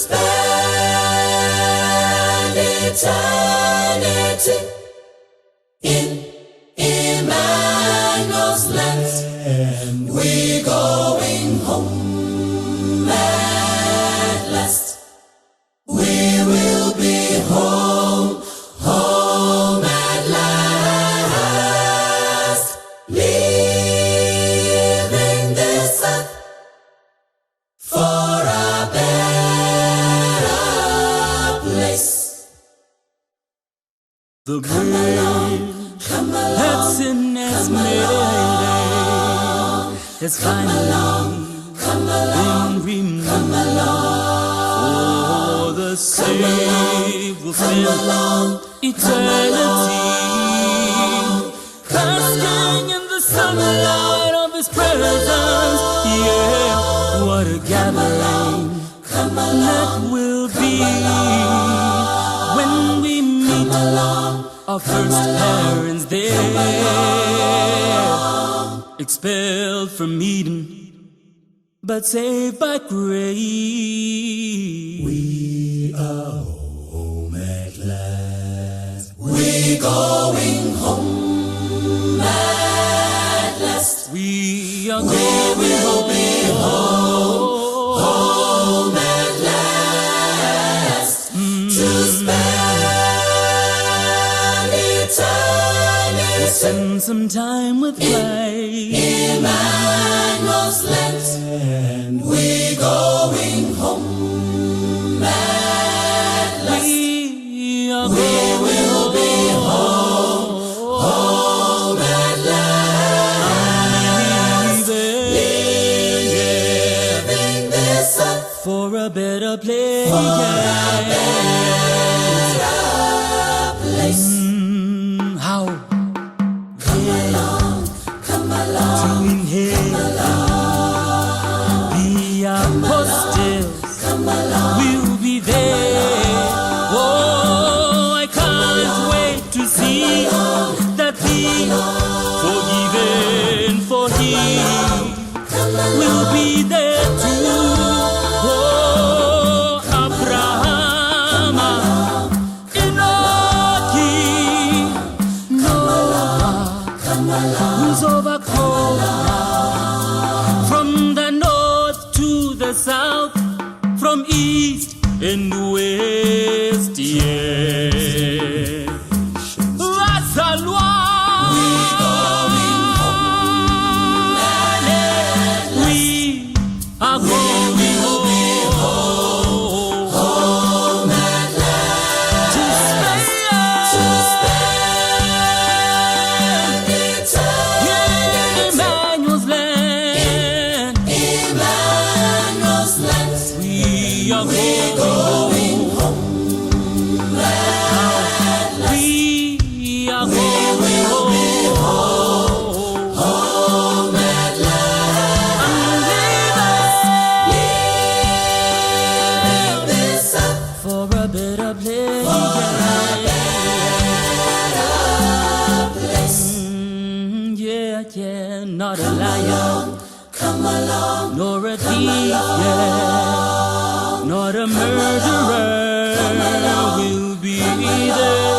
spend eternity in Emmanuel's land. We're going home at last. We will be home, home at last. Leaving this earth for a better place. The bridge that's in Esmeralda has finally been removed for the sake of eternity, basking in the sunlight of His presence. Yeah, what a gathering that will be when we meet our first parents there, expelled from Eden, but saved by grace. We are home at last. We're going home at last. We are We will be home, home at last. To spend eternity. spend some time with Christ. Emmanuel's land. We're going home at last. We are We will be home, home at last. Leaving this earth for a better place. for a better place. How Come along, come along, to inherit the apostles come along. will be there. Oh, I can't wait to see that the forgiven for Him will be there too. Oh, Abraham, Enoch, Noah, who's overcome from the north to the south, from east and west, yeah. Razalwa, we are going home Home at last. to spend Spend eternity. Emmanuel's land. Emmanuel's land. We are going home. We are going home. Home at last. I'm Leave this earth leaving for a better place. place. Yeah, yeah, not a liar, Come along, nor a thief, yeah, not a murderer will be there.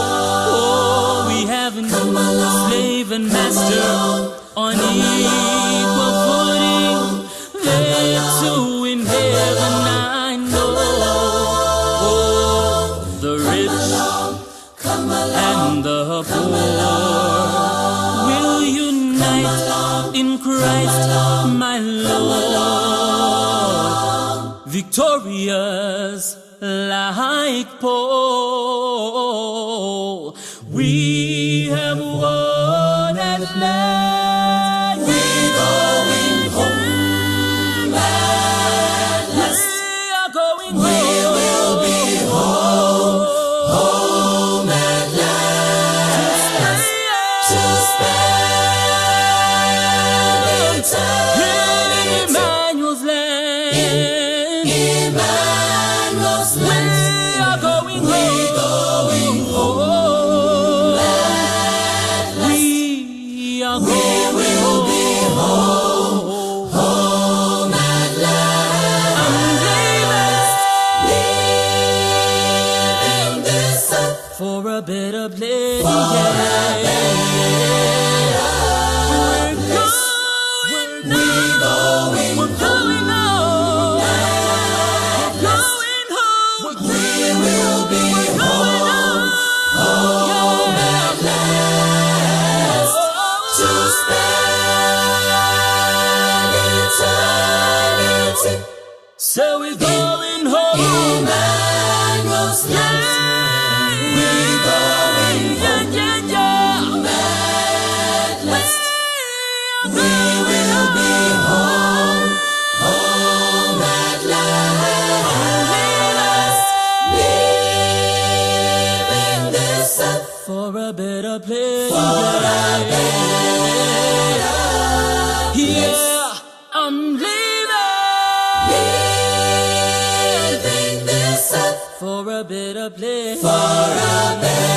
Oh, we haven't slave and master on equal footing. There too in heaven, I know. Oh, the rich and the poor will unite in Christ, my Lord, victorious like Paul. We have won at last. we're going home at last. We are going We will be home, home at last. To spend eternity. Emmanuel's land. Emmanuel's land. We are going We're going home. for a better place. So we're going home. Emmanuel's land. We're going home. At last. We will be home. Home at last. Leaving this earth for a better place. for a better place. Yeah, I'm Leaving this earth for a better place. for a better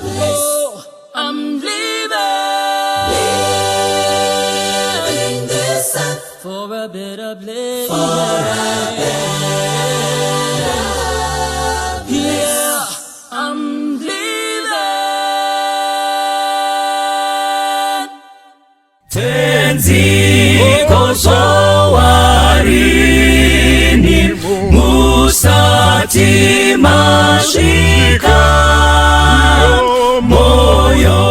place. Oh, I'm Leaving this earth for a better place. for a better place. Yeah, I'm leaving. tenzi kosowarini musati mashika moyo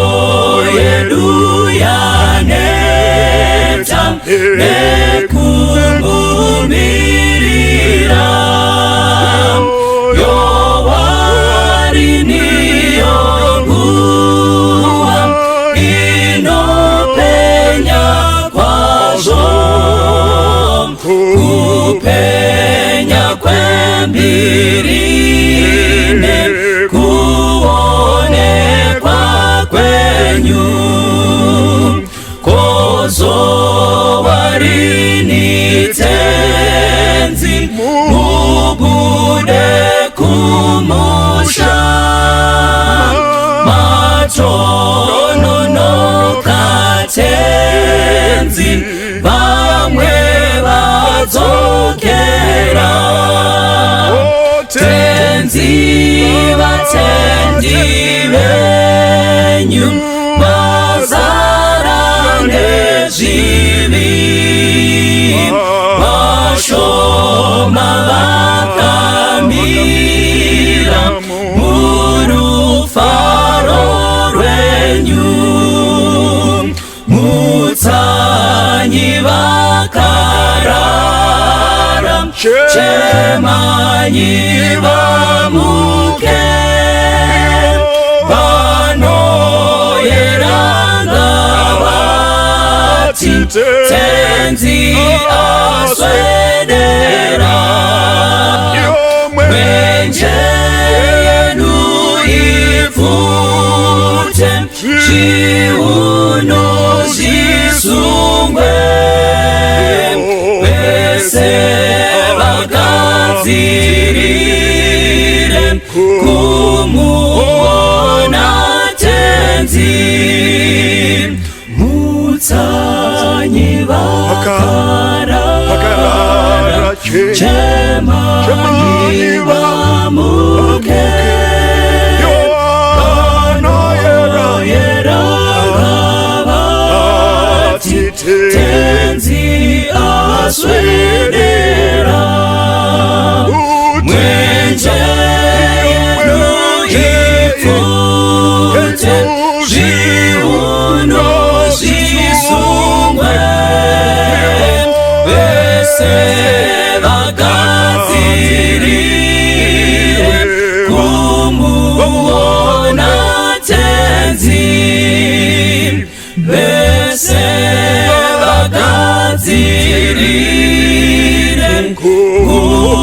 yedu yaneta nekumbumilira yowarini yonguwa inopenya kwazo kupenya kwembirine kuonekwa kwenyu kozowarini tenzi mubude kumusha matononoka tenzi bamwe bazokera tenzi batendi benyu bazarange zibi bashoma bakamira murufaro rwenyu mutsanyi bakarara chemanyi bamuke banoyeranga bati tenzi aswedera mwenje yenu ifute chiuno zisungwe bese bagazirire kumuona tenzi mutsanyi bakarara chemanyi bamuke tenzi aswedera mwenje yenu ifute ziuno zisungwe bese bagazirire kumuona tenzi bese bagazirire kumuona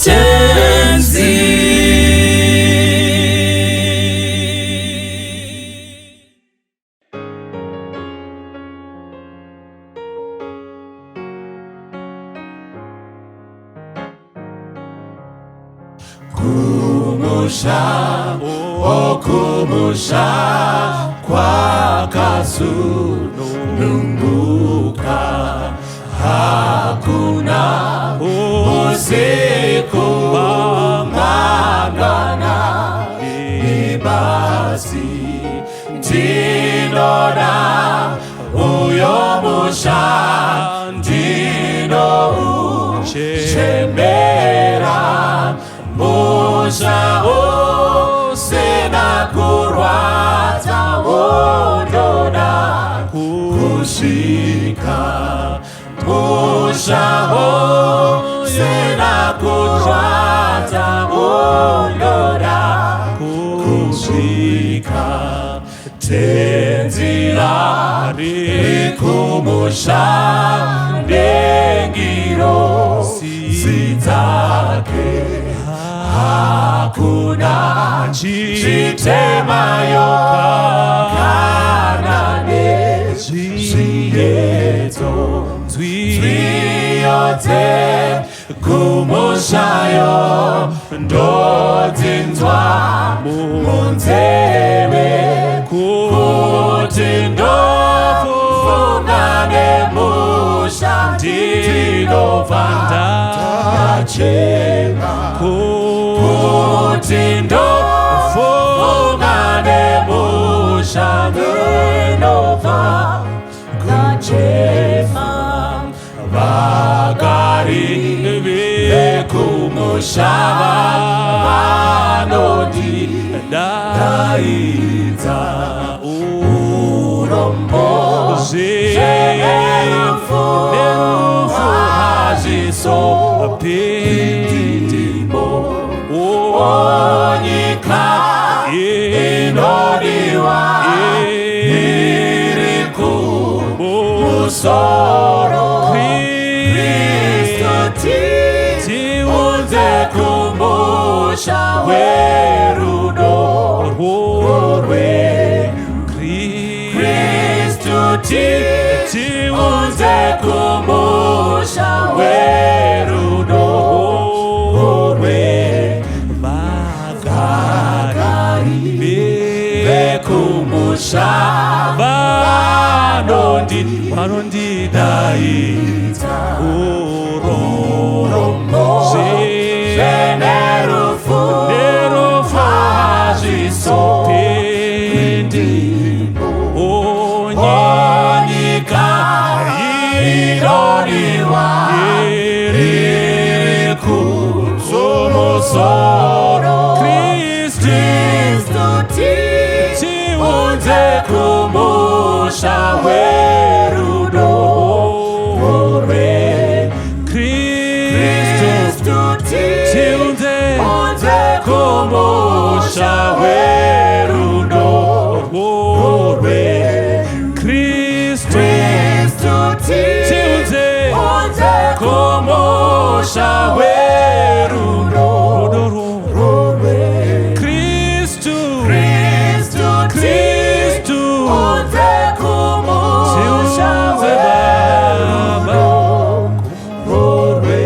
tenzi. kumusha okumusha kwakasununguka hakuna udona uyomushandino uchemera musha usenakurwata udona kushika musha usenakurwata udona kushika tenzira rikumusha ndengiro zitake hakuna chitemayo kanane zviyeto zviyote kumushayo ndodzinzwa munzeve kuti ndofunga nemusha ndinobva ndachena kuti ndofunga nemusha ndinobva ndachena vagari vekumusha vanondidaidza urombo zverufu hazvisopindimo onyika inodiwa iri kumusoro Kristu tiunze kumusha werudo rwe Kristu tiunze kumusha werudo rwe vagari vekumusha vanondidaidza urombo nerufu hazvisopindimo onyika inodiwa iri kumusoro Kristu tiunze kumusha werudo rwe Kristu tiunze kumusha werudo rwe Kristu tiunze kumusha werudo rwe Kristu tiunze kumusha werudo rwe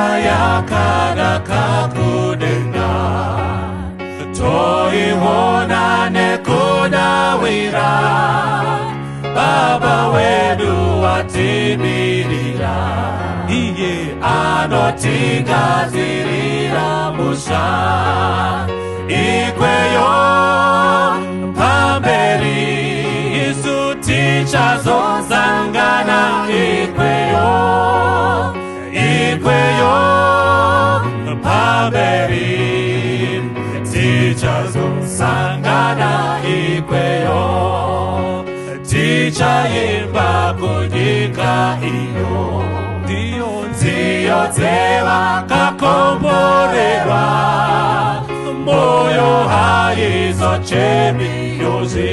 yekayakana kudenga toiwona nekudawira baba wedu atimirira iye anotigadzirira musha ikweyo pamberi isu tichazozangana ikweyo pamberi tichazosangana ikweyo tichaimba kunyika iyo ndiyo dzevakakomborerwa moyo haizochemi yozi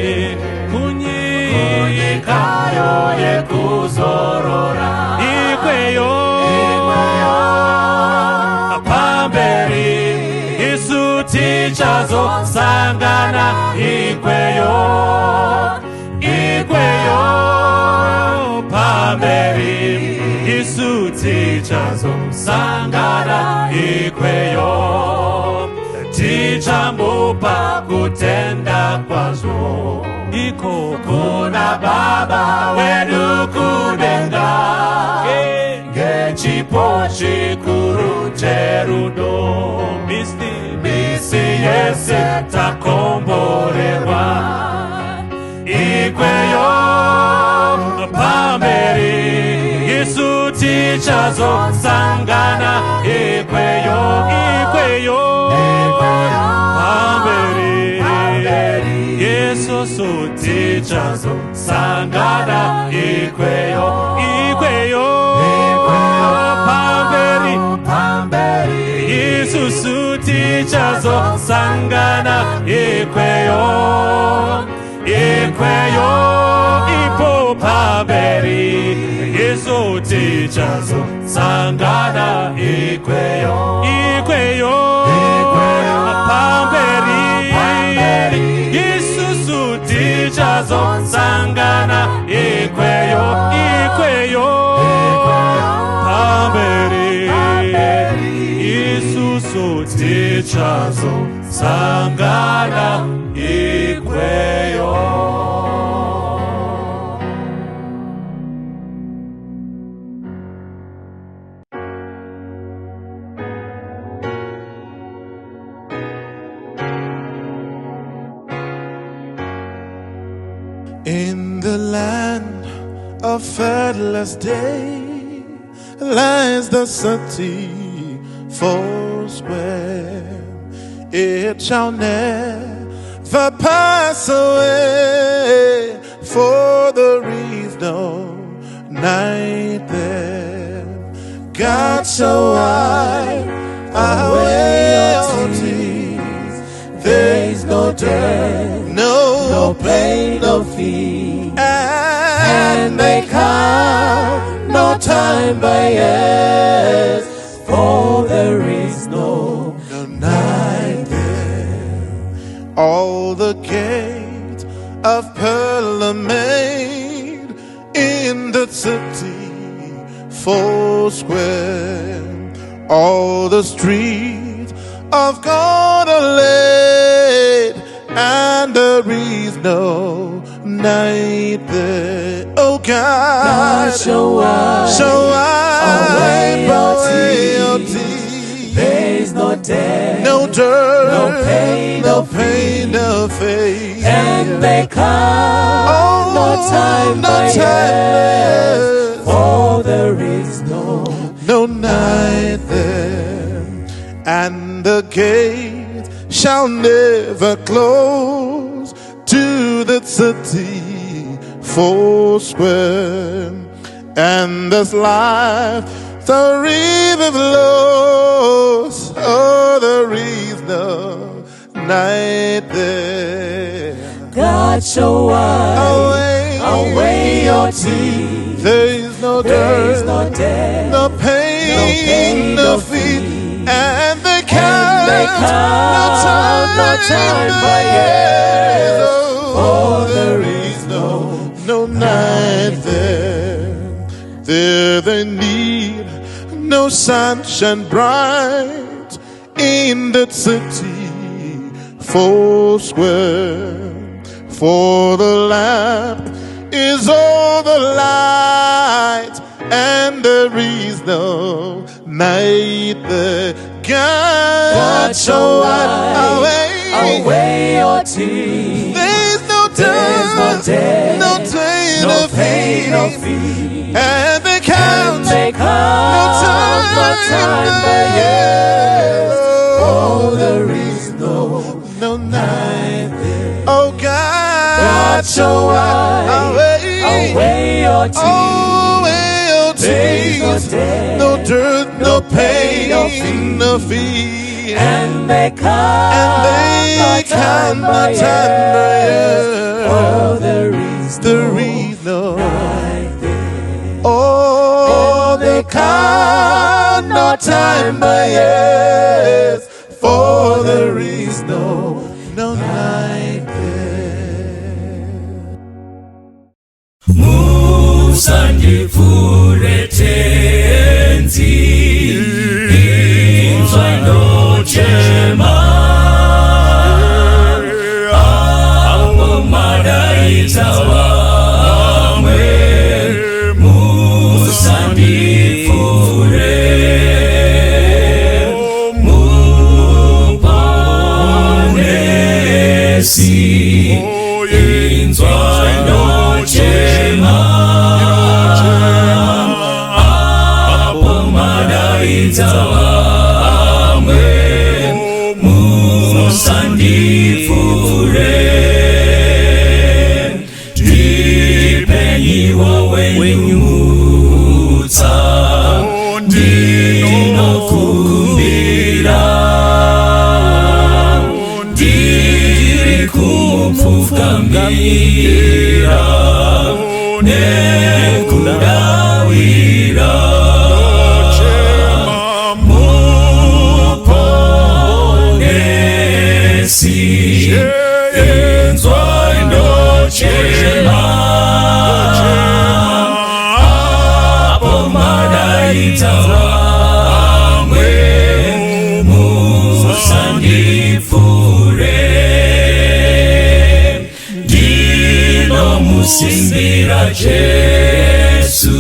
kunyikayo yekuzorora ikweyo pamberi isu tichazosangana ikweyo pamberi isu tichazosangana ikweyo tichamupa kutenda kwazvo iko kuna baba wedu kudenga gechipo chikuru cherudo misi yese takomborerwa ikweyo pamberi Yesu tichazo sangana ikweyo pamberi Yesu tichazo sangana ikweyo pamberi Yesu tichazo sangana ikweyo ipo pamberi Yesu tichazo sangana ikweyo pamberi Yesu tichazo sangana ikweyo pamberi Yesu tichazo sangana ikweyo. In the land of fathomless day lies the city foursquare. It shall never pass away, for there is no night there. God shall wipe away all tears. There is no death, no pain, no fear, and they count no time by years, for there is no night there. All the gates of pearl are made in the city foursquare. All the streets of God are laid, and there is no night there. Oh God, shall wipe away your tears. There is no death, No dirt, no pain, no pain, no faith, and they come no time by years, for there is no night there. And the gate shall never close to the city foursquare. And this life the river flows, oh, there is no night there. God shall wipe away your tears. There is no dirt, no death, no pain, no fear, and they count no time by years. Oh, there is no night there. There they need no sunshine bright in that city foursquare. For the lamp is all the light, and there is no night there. God shall wipe away your tears. There's no death, no pain, no fear, and they count no time by years. Oh, there is no night there. Oh, God shall wipe away your tears. No dirt, no pain, no fear, and they come no time by years. Oh, there is no night there. Oh, they count no time by years, for there is no night there. Musandifuretenzi inzwano chema Apo madai pamadaidza vamwe musandipfuure ndipenyiwo wenyu mutsa ndinokumbira ndiri kumupfugamira nekudawira muponesi enzwai ndochema apo madaidza vamwe musandipfuure ndinomusimbira Jesu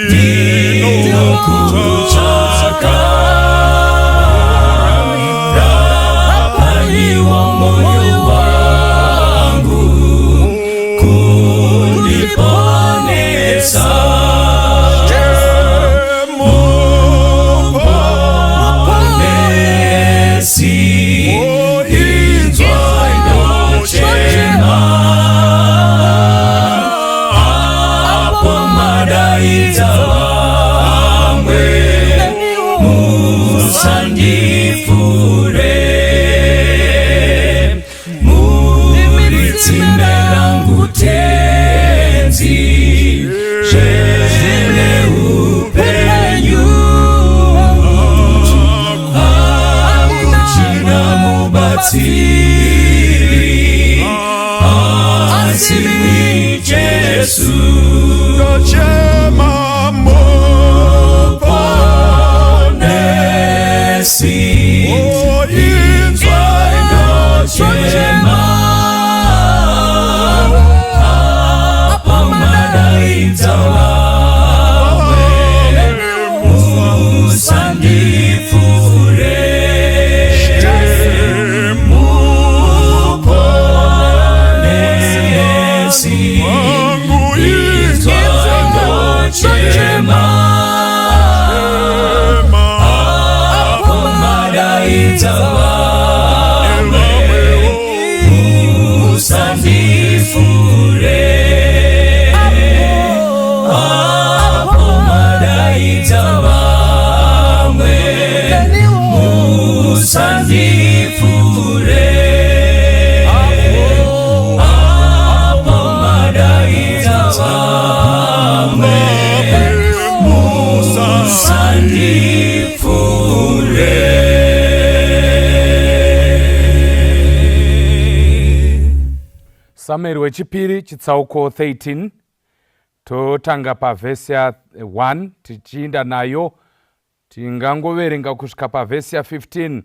ndinokutsvaka rapanyiwa moyo wangu kundiponesa muponesi inzwai ndochema apo madaidza vamwe musandipfuure muritsimbe rangu tenzi zvene upenyu akuchina mubatsiri asimi Jesu Ndochema muponesi inzwai ndochema apo madaidza vamwe musandipfuure muponesi inzwai ndochema apo madaidza vamwe musandipfuure apo madaidza vamwe musandipfuure apo madaidza vamwe Samueri wechipiri chitsauko 13 totanga pavhesi ya 1 tichiinda nayo tingangoverenga kusvika pavhesi ya 15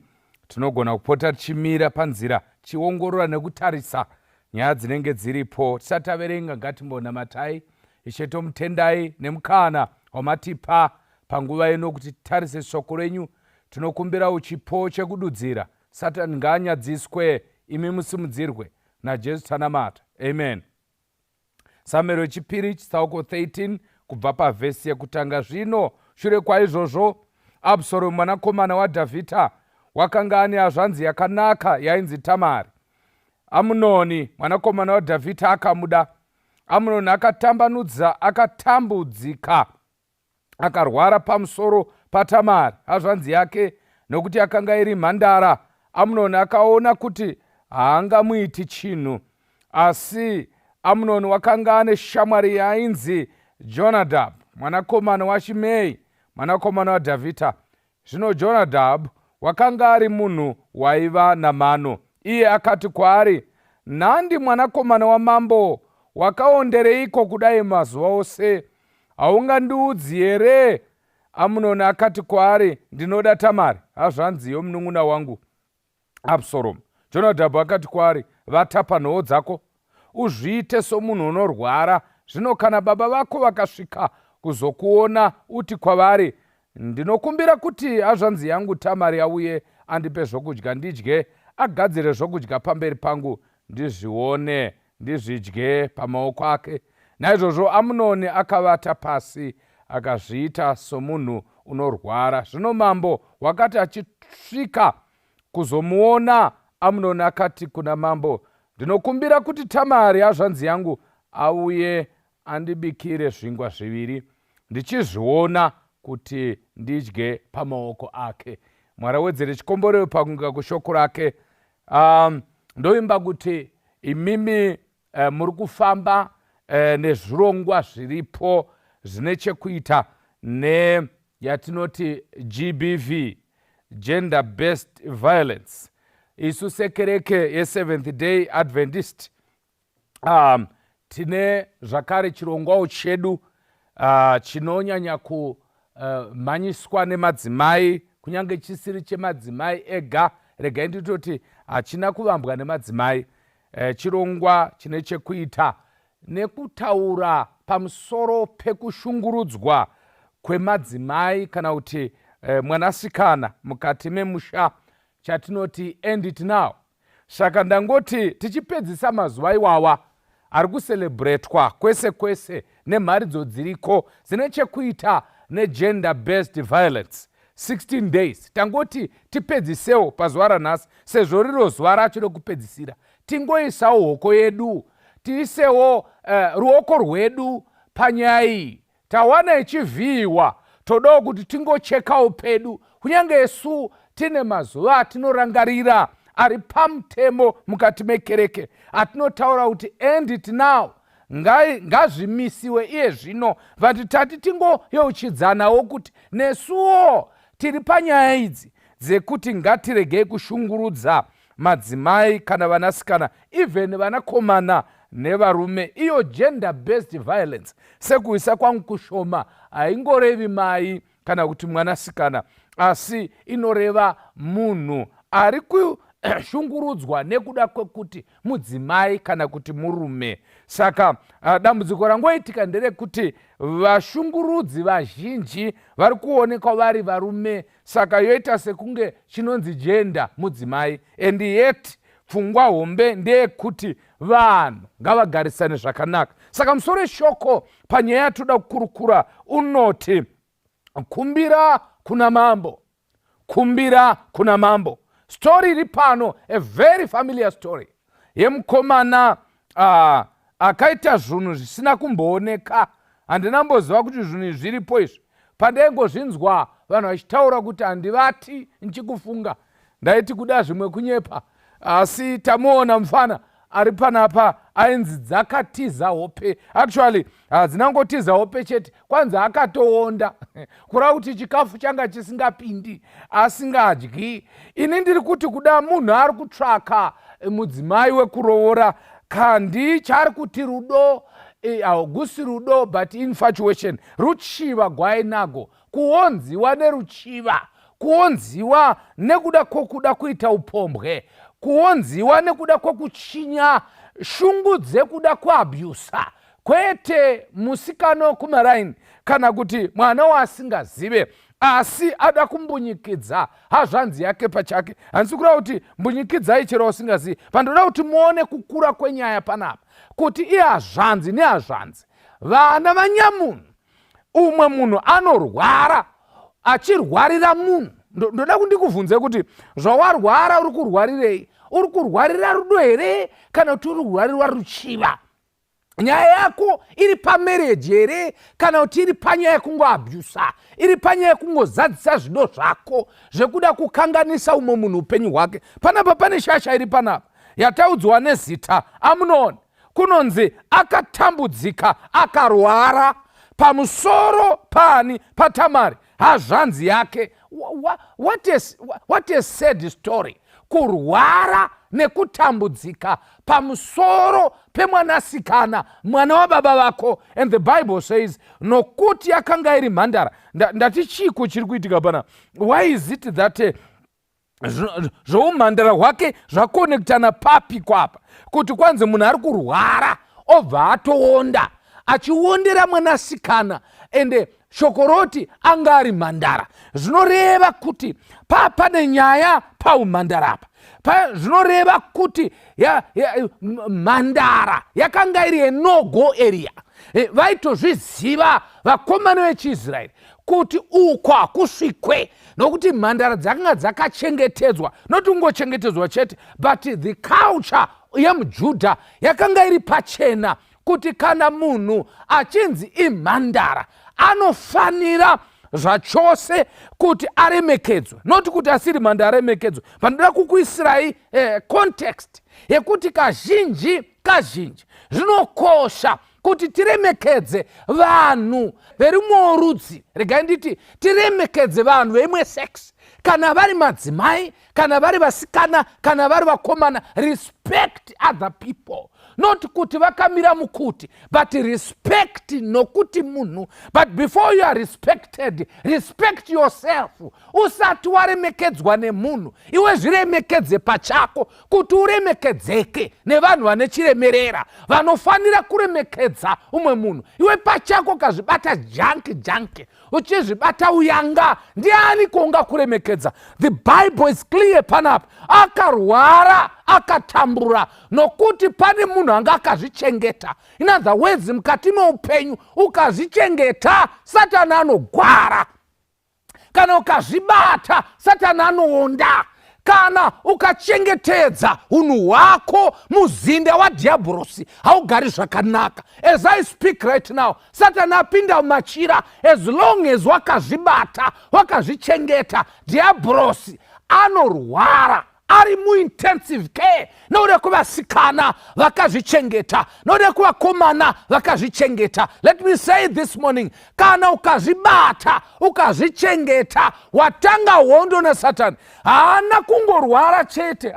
tinogona kupota tichimira panzira chiongorora nekutarisa nyaya dzinenge dziripo. Tisati taverenga ngatimbonamatai Ishe tomutendai nemukana wamatipa panguva ino kuti titarise shoko renyu. Tinokumbira uchipo chekududzira. Satani ngaanyadziswe, imi musimudzirwe naJesu tanamata. Amen. Samueri wechipiri chitsauko 13 kubva pavhesi yekutanga. Zvino shure kwaizvozvo Abhusaromu mwanakomana waDhavhidha wakanga ane hazvanzi yakanaka yainzi Tamari. Amunoni mwanakomana waDhavhidha akamuda. Amunoni akatambudzika akarwara pamusoro paTamari hazvanzi yake, nokuti akanga iri mhandara. Amunoni akaona kuti haangamuiti chinhu, asi Amunoni wakanga ane shamwari yainzi Jonadhabhu mwanakomana waShimei mwanakomana waDhavhidha. Zvino Jonadhabhu wakanga ari munhu waiva namano. Iye akati kwaari, nhandi mwanakomana wamambo, wakaondereiko kudai mazuva ose? Haungandiudzi here? Amunoni akati kwaari, ndinoda Tamari, hazvanzi yomunun'una wangu Abhusaromu. Jonadhabhu akati kwaari, vata panhoo dzako, uzviite somunhu unorwara. Zvino kana baba vako vakasvika kuzokuona, uti kwavari, ndinokumbira kuti hazvanzi yangu Tamari auye andipe zvokudya ndidye, agadzire zvokudya pamberi pangu, ndizvione ndizvidye pamaoko ake. Naizvozvo Amunoni akavata pasi akazviita somunhu unorwara. Zvino mambo wakati achisvika kuzomuona Amunoni akati kuna mambo, ndinokumbira kuti Tamari hazvanzi yangu auye andibikire zvingwa zviviri, ndichizviona kuti ndidye pamaoko ake. Mwari awedzere chikomborero pakunga kushoko rake. Ndoimba kuti imimi muri kufamba nezvirongwa zviripo zvine chekuita neyatinoti GBV, Gender Based Violence. Isu sekereke ye-Seventh Day Adventist tine zvakare chirongwawo chedu chinonyanya kumhanyiswa nemadzimai, kunyange chisiri chemadzimai ega, regai nditoti hachina kuvambwa nemadzimai. Chirongwa chine chekuita nekutaura pamusoro pekushungurudzwa kwemadzimai kana kuti mwanasikana mukati memusha, chatinoti end it now. Saka ndangoti tichipedzisa mazuva iwawa ari kuselebretwa kwese kwese nemharidzo dziriko dzine chekuita negender based violence, 16 days. Tangoti tipedzisewo pazuva ranhasi, sezvo riro zuva racho rekupedzisira. Tingoisawo hoko yedu, tiisewo ruoko rwedu panyaya iyi. Tawana ichivhiyiwa, todawo kuti tingochekawo pedu, kunyange isu tine mazuva atinorangarira ari pamutemo mukati mekereke, atinotaura kuti end it now, ngazvimisiwe iye zvino. Vatitati tingoyeuchidzanawo kuti nesuwo tiri panyaya idzi dzekuti ngatiregei kushungurudza madzimai kana vanasikana, even vanakomana nevarume. Iyo gender based violence sekuisa kwangu kushoma haingorevi mai kana kuti mwanasikana, asi inoreva munhu ari kushungurudzwa nekuda kwekuti mudzimai kana kuti murume. Saka dambudziko rangoitika nderekuti vashungurudzi vazhinji vari kuonekwa vari varume, saka yoita sekunge chinonzi jenda mudzimai. And yet pfungwa hombe ndeyekuti vanhu ngavagarisane zvakanaka. Saka musoro weshoko panyaya yatoda kukurukura unoti kumbira kuna mambo, kumbira kuna mambo. Story iri pano, a very familiar story, yemukomana akaita zvinhu zvisina kumbooneka. Handinamboziva kuti zvinhu izvi zviripo izvi. Pandaingozvinzwa vanhu vachitaura kuti handivati nchikufunga, ndaiti kuda zvimwe kunyepa, asi tamuona mufana ari panapa ainzi dzakatiza hope. Actually dzinangotiza hope chete, kwanza akatoonda kurava kuti chikafu changa chisingapindi, asingadyi. Ini ndiri kuti kuda munhu ari kutsvaka mudzimai wekuroora, kandi chaari kuti rudo, haugusi rudo but infatuation, ruchiva gwainago, kuonziwa neruchiva, kuonziwa nekuda kwokuda kuita upombwe, kuonziwa nekuda kwokuchinya shungu dzekuda kuabhusa, kwete musikano kumaraini kana kuti mwana waasingazive asi ada kumbunyikidza hazvanzi yake pachake. Handisi kureva kuti mbunyikidzai chero usingazivi, pandoda kuti muone kukura kwenyaya panapa, kuti iye hazvanzi nehazvanzi vana vanyamunhu. Umwe munhu anorwara achirwarira munhu. Ndoda kundikuvhunze kuti zvawarwara uri kurwarirei? Uri kurwarira rudo here kana kuti uri kurwarira ruchiva? Nyaya yako iri pamereji here kana kuti iri panyaya yekungoabhusa, iri panyaya yekungozadzisa zvido zvako zvekuda kukanganisa umwe munhu upenyu hwake? Panapa pane shasha iri panapa yataudzwa nezita Amunoni. Kunonzi akatambudzika akarwara pamusoro pani? Patamari, hazvanzi yake. What a sad story. Kurwara nekutambudzika pamusoro pemwanasikana, mwana wababa vako. And the Bible says nokuti akanga iri mhandara. Ndati chiko chiri kuitika pana? Why is it that zvoumhandara hwake zvakonekitana papi kwapa, kuti kwanzi munhu ari kurwara obva atoonda achiondera mwanasikana, ende shokoroti anga ari mhandara. Zvinoreva kuti pane nyaya paumhandara apa. Zvinoreva kuti mhandara yakanga iri no-go area, vaitozviziva vakomana vechiisraeri kuti uko hakusvikwe, nokuti mhandara dzakanga dzakachengetedzwa, noti kungochengetedzwa chete, but the culture yemujudha yakanga iri pachena kuti kana munhu achinzi imhandara anofanira zvachose kuti aremekedzwe, noti kuti asiri mhandara aremekedzwe. Panoda kukuisirai context yekuti kazhinji zvinokosha kuti tiremekedze vanhu verimwe rudzi, regai nditi tiremekedze vanhu veimwe sex, kana vari madzimai, kana vari vasikana, kana vari vakomana. Respect other people, not kuti vakamira mukuti, but respect nokuti munhu. But before you are respected, respect yourself. Usati waremekedzwa nemunhu, iwe zviremekedze pachako kuti uremekedzeke nevanhu vane chiremerera vanofanira kuremekedza umwe munhu. Iwe pachako kazvibata janki uchizvibata uyanga, ndiani kuunga kuremekedza? The Bible is clear panapa. Akarwara akatambura nokuti pane munhu anga akazvichengeta. In other words, mukati meupenyu ukazvichengeta, Satani anogwara. Kana ukazvibata, Satani anoonda. Kana ukachengetedza unhu hwako muzinda wadhiabhorosi, haugari zvakanaka. As I speak right now, Satani apinda mumachira. As long as wakazvibata, wakazvichengeta, dhiabhorosi anorwara, ari muintensive care. Node kuvasikana vakazvichengeta, node kuvakomana vakazvichengeta. Let me say this morning, kana ukazvibata ukazvichengeta, watanga hondo naSatani. Haana kungorwara chete,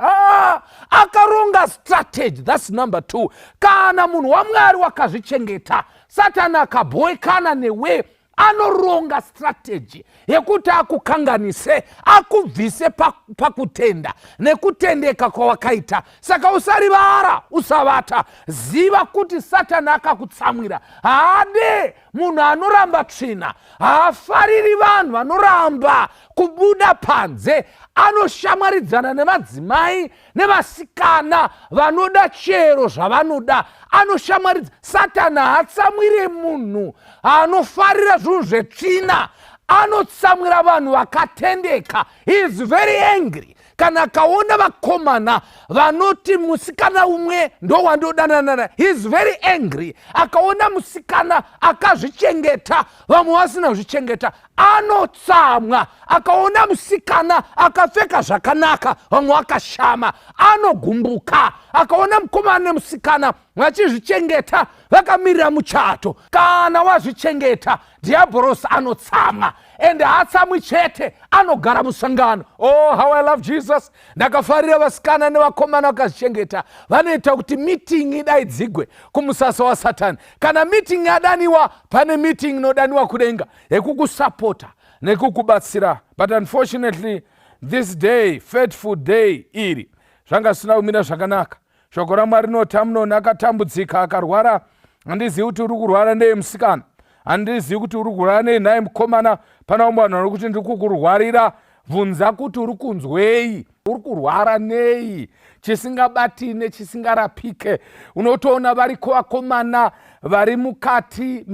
akaronga strategy. That's number 2. Kana munhu waMwari wakazvichengeta, Satani akabhoikana newe, anoronga strategy yekuti akukanganise, akubvise pakutenda nekutendeka kwawakaita. Saka usarivara, usavata. Ziva kuti Satani akakutsamwira. Haade munhu anoramba tsvina, haafariri vanhu vanoramba kubuda panze. Anoshamwaridzana nemadzimai nevasikana vanoda chero zvavanoda. Anoshamwaridza. Satani haatsamwire munhu anofarira zvinhu zvetsvina, anotsamwira vanhu vakatendeka. He is very angry kana akaona vakomana vanoti musikana umwe ndo wandodanana. He is very angry akaona musikana akazvichengeta vamwe vasina kuzvichengeta. Anotsamwa akaona musikana akapfeka zvakanaka vamwe vakashama. Anogumbuka akaona mukomana nemusikana vachizvichengeta vakamirira muchato. Kana wazvichengeta, dhiabhorosi anotsamwa. And haatsamwi chete, anogara musangano. Oh, how I love Jesus. Ndakafarira vasikana nevakomana vakazvichengeta. Vanoita kuti meeting idaidzigwe kumusasa waSatani. Kana meeting yadaniwa, pane meeting inodaniwa kudenga yekukusapota nekukubatsira. But unfortunately, this day, faithful day iri, zvanga zvisina kumira zvakanaka. Shoko raMwari rinoti Amunoni akatambudzika akarwara. Handizivi kuti uri kurwara neye musikana, handizivi kuti uri kurwara nei naye mukomana. Pana umwe vanhu kuti ndiri kukurwarira. Bvunza kuti uri kunzwei, uri kurwara nei, chisingabati nechisingarapike. Unotoona variko vakomana vari mukati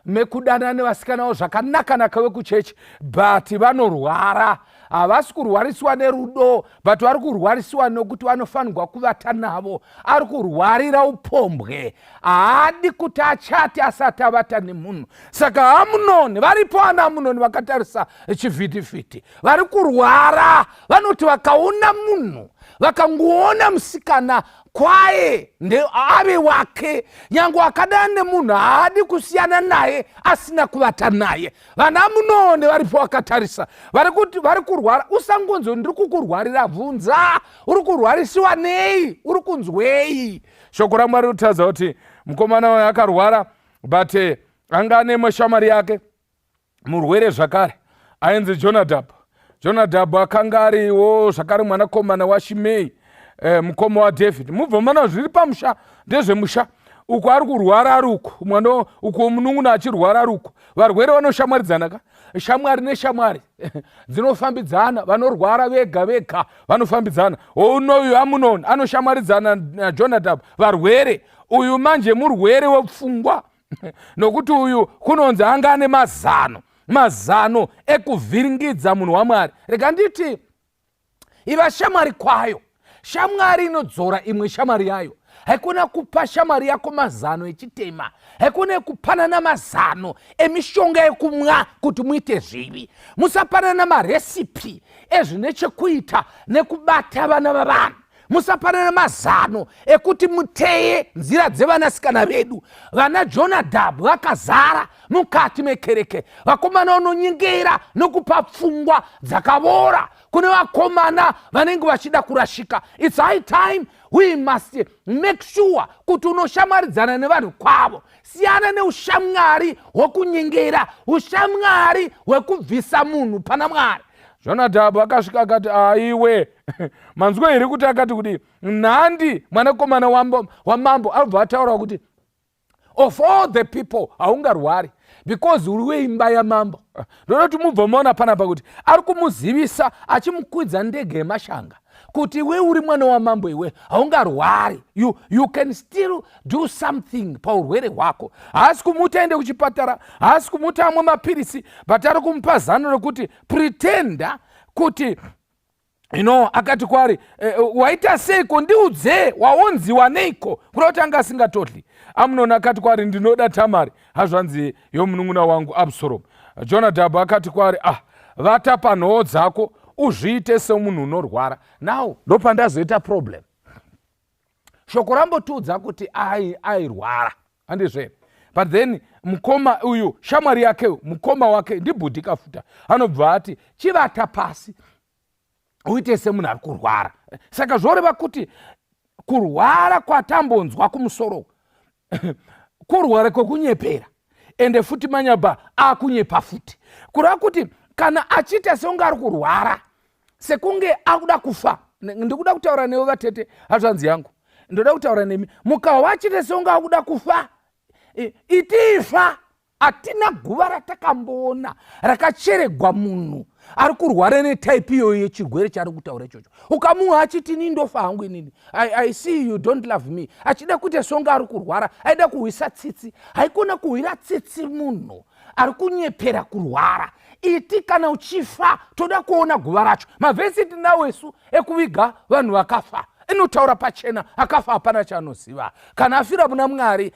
mekudana nevasikanawo zvakanaka vekuchechi, but vanorwara. Havasi kurwariswa nerudo, but vari kurwariswa nokuti vanofanirwa kuvata navo. Ari kurwarira upombwe, haadi kuti achati asati avata nemunhu. Saka Amunoni, varipo ana Amunoni vakatarisa chivhitivhiti, vari kurwara. Vanoti vakaona munhu, vakangoona musikana kwaye ave wake, nyange akadana nemunhu haadi kusiyana naye asina kuvata naye. Vana Amunoni varipo vakatarisa, vari kurwara. Usangonzo ndiri kukurwarira, bvunza uri kurwarisiwa nei, uri kunzwei. Shoko raMwari rinotaridza kuti mukomana waye akarwara, but anga ane mushamwari yake murwere zvakare ainzi Jonadhabhu. Jonadhabhu akanga ariwo zvakare mwanakomana waShimei, mukoma waDhavhidhi. Mubva mana zviri pamusha ndezvemusha. Uko ari kurwara ari uko, mwana uko munun'una achirwara ari uko. Varwere vanoshamwaridzana ka? Shamwari neshamwari dzinofambidzana, vanorwara vega vanofambidzana. Uyu Amunoni anoshamwaridzana naJonadhabhu, varwere. Uyu manje murwere wepfungwa, nokuti uyu kunonzi anga ane mazano ekuvhiringidza munhu waMwari. Rega nditi iva shamwari kwayo, shamwari inodzora imwe shamwari yayo. Haikona kupa shamwari yako mazano echitema, haikona kupanana mazano emishonga yekumwa kuti muite zvivi. Musapanana maresipi ezvine chekuita nekubata vana vavanhu. Musapanana mazano ekuti muteye nzira dzevanasikana vedu. Vana Jonadhabhu vakazara mukati mekereke, vakomana vanonyengera nokupa pfungwa dzakavora kune vakomana vanenge vachida kurashika. It's high time we must make sure kuti unoshamwaridzana nevanhu kwavo. Siyana neushamwari hwekunyengera, ushamwari hwekubvisa munhu pana Mwari. Jonadhabhu akasvika akati, aiwe manzwa here kuti akati kuti nhandi mwanakomana wamambo abva ataura kuti of all the people haungarwari because uri weimba yamambo. Ndoda kuti mubva maona panapa kuti ari kumuzivisa achimukwidza ndege yemashanga kuti iwe uri mwana wamambo, iwe haungarwari, you can still do something paurwere hwako. Haasi kumuti aende kuchipatara, haasi kumuti amwe mapirisi, but ari kumupa zano rekuti pretenda kuti akati kwari waita seiko, ndiudze waonziwa neiko, kuda kuti anga asingatodli. Amunoni akati kwari ndinoda Tamari, hazvanzi yomunun'una wangu Absaromu. Jonadhabhu akati kwari vata panhoo dzako uzviite semunhu unorwara. Now ndopandazoita problem. Shoko rambotiudza kuti airwara, handizve. But then mukoma uyu shamwari yake, mukoma wake ndibhudhika futa, anobva ati chivata pasi uite semunhu ari kurwara. Saka zvoreva kuti kurwara kwatambonzwa kumusoro kurwara kwekunyepera, ende futi manyaba akunyepa futi. Kureva kuti kana achiita seunge ari kurwara sekunge akuda kufa. Ndikuda kutaura newe vatete, hazvanzi yangu, ndoda kutaura nemi. Mukawa wachite seunge akuda kufa, itifa. Atina guva ratakamboona rakacheregwa munhu ari kurwara netaipi iyoyo yechirwere chaari kutaura ichocho. Ukamuha achiti nindofa hangu inini, I see you don't love me, achida kuti songa ari kurwara, aida kuhwisa tsitsi. Haikona kuhwira tsitsi munhu ari kunyepera kurwara. Iti kana uchifa toda kuona guva racho. Mavhesi tinawesu ekuviga vanhu vakafa inotaura pachena, akafa hapana chaanoziva. Kana afira muna Mwari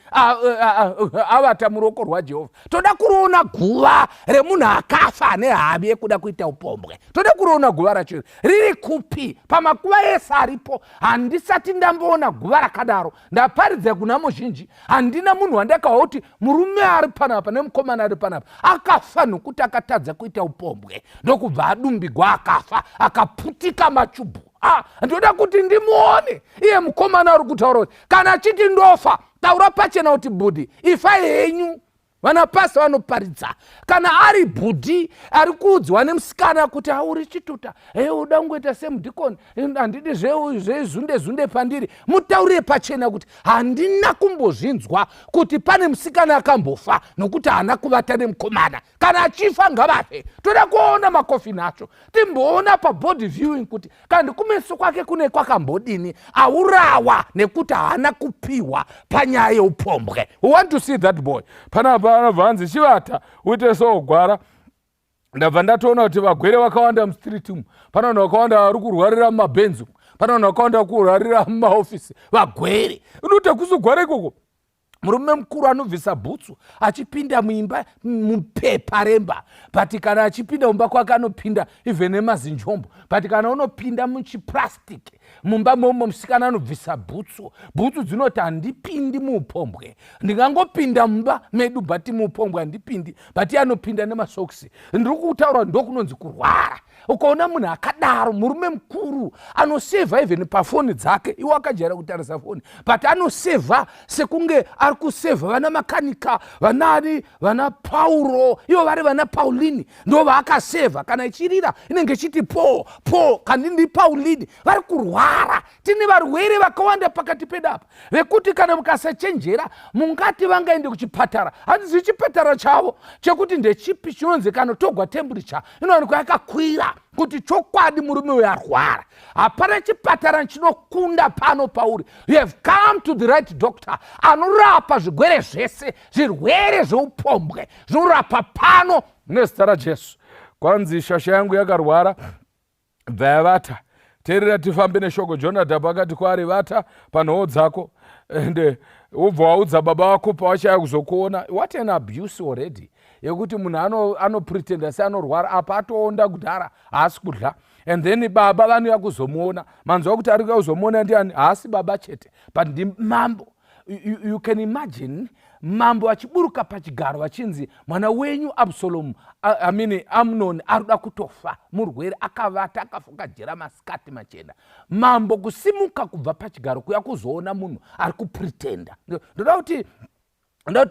avata muruoko rwaJehovha. Toda kuroona guva remunhu akafa nehavi yekuda kuita upombwe. Toda kuroona guva racho riri kupi pamakuva ese aripo. Handisati ndamboona guva rakadaro. Ndaparidza kuna muzhinji, handina munhu wandakaona kuti murume ari panapa nemukomana ari panapa akafa nokuti akatadza kuita upombwe ndokubva adumbigwa akafa akaputika machubu. Ndoda kuti ndimuone iye mukomana ari kutaura kuti kana achiti ndofa taura pachena kuti bhudhi ifa yenyu. Vanapasa vanoparidza. Kana ari bhudhi ari kuudzwa nemusikana kuti hauri chituta, uda kungoita semudhikoni, handidi zvezunde pandiri, mutaurire pachena kuti handina kumbozvinzwa kuti pane musikana akambofa nokuti haana kuvata nemukomana. Kana achifa ngavafe. Toda kuona makofini acho, timboona pabody viewing kuti kandi kumeso kwake kune kwakambodini, aurawa nekuti haana kupiwa panyaya yeupombwe. We want to see that boy. Panapa anabvanzi chivata uite soogwara. Ndabva ndatoona kuti vagwere vakawanda mustreet umu. Pana vanhu vakawanda vari kurwarira mumabhenzi, pana vanhu vakawanda kurwarira mumaofisi. Vagwere unoita kuzogwara ikoko. Murume mukuru anobvisa bhutsu achipinda muimba mupepa remba, but kana achipinda mumba kwake anopinda even nemazinjombo, but kana unopinda muchiplastic mumba momo musikana anobvisa bhutsu dzinoti handipindi muupombwe. Ndingangopinda mumba medu but muupombwe handipindi, but anopinda nemasokisi. Ndiri kutaura ndokunonzi kurwara. Ukaona munhu akadaro, murume mukuru anosevha even pafoni dzake. Iwo akajaira kutarisa foni, but anosevha sekunge ari kusevha vana makanika, vana Pauro, ivo vari vana Paulini, ndo vaakasevha. Kana ichirira inenge ichiti po kandi ndi Paulini. Vari kurwara. Tine varwere vakawanda pakati pedapa vekuti kana mukasachenjera mungati vangaende kuchipatara. Handizi chipatara chavo chekuti ndechipi chinonzi kana togwa temperature inowanikwa yakakwira kuti chokwadi murume uyu arwara, hapana chipatara chinokunda pano pauri. You have come to the right doctor anorapa zvigwere zvese, zvirwere zveupombwe zvinorapa pano nezita raJesu. Kwanzi shasha yangu yakarwara, bva yavata. Teerera tifambe neshoko. Jonadhabhu akati kwaari, vata panhoo dzako ende ubva waudza baba wako pawachaya kuzokuona. What an abuse already, yekuti munhu anopretenda seanorwara apa atoonda kudhara haasi kudla, and then baba vanouya kuzomuona. Manzwa kuti ari kuya kuzomuona ndiani? Haasi baba chete, but ndimambo. You can imagine mambo achiburuka pachigaro vachinzi mwana wenyu Absalomu, Amnoni arikuda kutofa, murwere akavata akafuka jera masikati machena. Mambo kusimuka kubva pachigaro kuya kuzoona munhu ari kupretenda. Ndoda kuti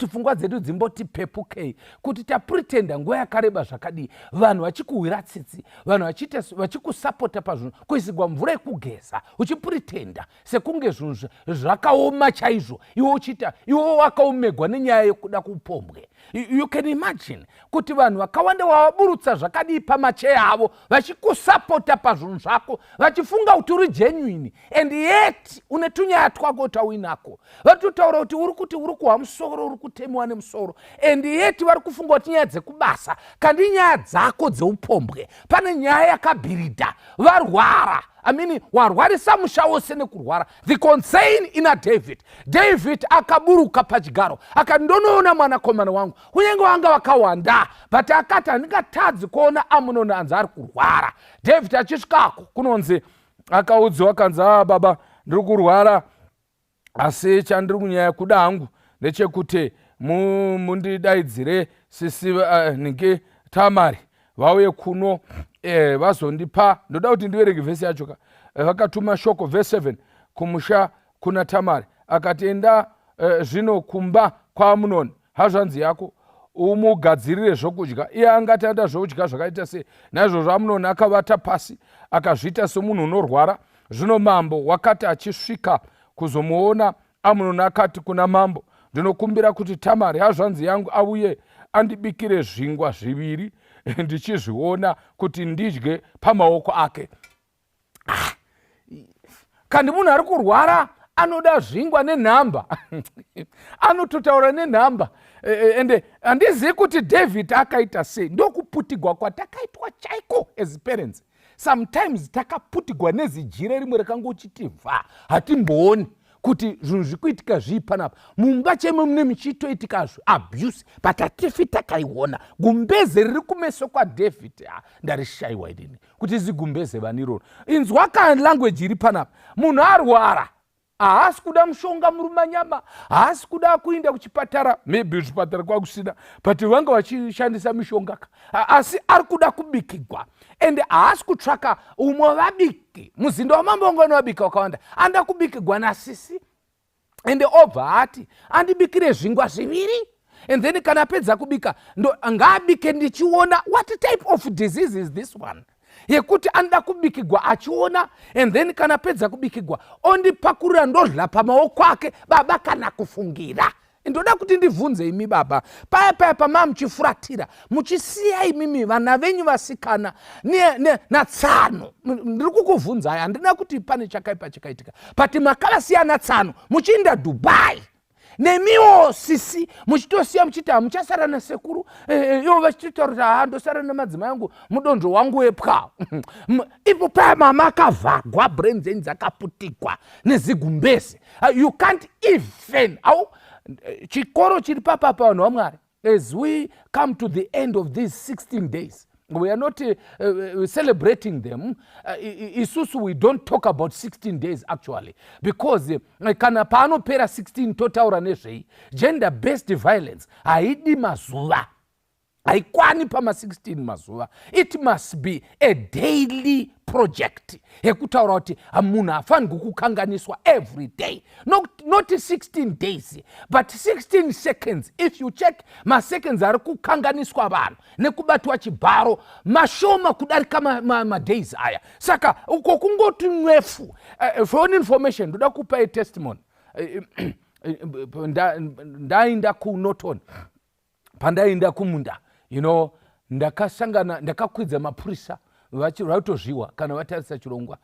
pfungwa dzedu dzimboti pepukei kuti tapretenda nguva yakareba zvakadii, vanhu vachikuhwira tsitsi, vanhu vachikusapota pazvinhu, kuisigwa mvura yekugeza uchipretenda sekunge zvinhu zvakaoma chaizvo, iwe uchita iwe wakaomegwa nenyaya yekuda kupombwe. You can imagine kuti vanhu vakawanda wavaburutsa zvakadii pamacheya avo vachikusapota pazvinhu zvako vachifunga kuti uri genuine, and yet une tunyaya twako tauinako. Vatotaura kuti uri kuhwa musoro, uri kutemewa nemusoro, and yet vari kufunga kuti nyaya dzekubasa kandi nyaya dzako dzeupombwe. Pane nyaya yakabhiridha, varwara. Warwarisa musha wose nekurwara. The concern ina David akaburuka pachigaro akati ndonoona mwanakomana wangu, kunyange wanga wakawanda, but akati handingatadzi kuona Amunoni anzi ari kurwara. David achisvikako kunonzi akaudziwa akanzi, baba ndiri kurwara, asi chandiri kunyanya kuda hangu ndechekuti mundidaidzire sisi ninge Tamari vauye kuno vazondipa. Ndoda kuti ndiverenge vhesi yacho. Vakatuma shoko verse 7 kumusha kuna Tamari akati, enda zvino kumba kwaAmunoni hazvanzi yako umugadzirire zvokudya. Iye angati anda zvokudya zvakaita sei? Naizvozvo Amunoni akavata pasi akazviita somunhu unorwara. Zvino mambo wakati achisvika kuzomuona, Amunoni akati kuna mambo, ndinokumbira kuti Tamari hazvanzi yangu auye andibikire zvingwa zviviri ndichizviona kuti ndidye pamaoko ake. Kandi munhu ari kurwara anoda zvingwa nenhamba anototaura nenhamba. Ende handizivi kuti David akaita sei. Ndokuputigwa kwatakaitwa chaiko as parents. Sometimes takaputigwa nezijira rimwe rakangochitivha hatimbooni kuti zvinhu zvikuitika zvii panapa. Mumba chemo mune michitoitikazvo abuse, but hatifi takaiona. Gumbeze riri kumeso kwaDavid ndarishayiwa idini kuti zigumbeze vanirona. Inzwa kani language iri panapa. Munhu arwara haasi kuda mushonga murumanyama, haasi kuda kuinda kuchipatara, maybe kuchipatara kwakusina, but vanga vachishandisa mishonga, asi ari kuda kubikigwa. Ende haasi kutsvaka umwe vabiki. Muzinda wamambongoni wabika wakawanda, anda kubikigwa nasisi. Ende obva hati andibikire zvingwa zviviri, and then kana apedza kubika ngaabike ndichiona what type of disease is this one, yekuti anoda kubikigwa achiona, and then kana apedza kubikigwa ondipakurira ndodla pamaoko ake. Baba kana kufungira. Ndoda kuti ndibvunze imi baba, paya pama muchifuratira muchisiya imimi vana venyu vasikana natsano. Ndiri kukubvunza aya, handina kuti pane chakaipa chakaitika, but makavasiya natsano muchienda Dubai. Nemiwo sisi muchitosiya muchiti hamuchasara nasekuru, ivo vachitotaura ndosara namadzimai angu mudonzvo wangu wepwa. Ipo paya mama akavhagwa, brain dzenyu dzakaputikwa nezigumbeze. You can't even chikoro chiri papapa vanhu vaMwari. As we come to the end of these 16 days, we are not celebrating them. Isusu, we don't talk about 16 days actually, because kana paanopera 16 totaura nezvei gender based violence haidi mazuva, haikwani pama 16 mazuva. It must be a daily project yekutaura kuti munhu hafanirwi kukanganiswa every day, not 16 days but 16 seconds. If you check maseconds ari kukanganiswa vanhu nekubatwa chibharo mashoma kudarika madays aya. Saka uko kungoti mwefu. For an information, ndoda kupa a testimony. Ndainda kuNorton, pandainda kumunda, ndakasangana, ndakakwidza mapurisa vatozviwa kana vatarisa chirongwa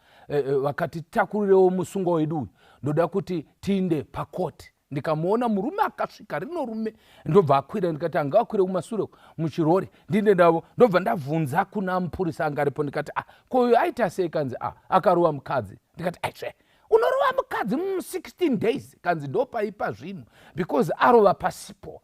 vakatitakurireo musungo wedu uyu, ndoda kuti tiinde pakoti. Ndikamuona murume akasvika, rino rume, ndobva akwira, ndikati anga akwire kumashure muchirori ndinde ndavo, ndobva ndabvunza kuna mupurisa angaripo, ndikati koyo aita sei? Kanzi akarova mukadzi. Ndikati aisve, unorova mukadzi 16 days? Kanzi ndopaipa zvinhu, because arova pasipo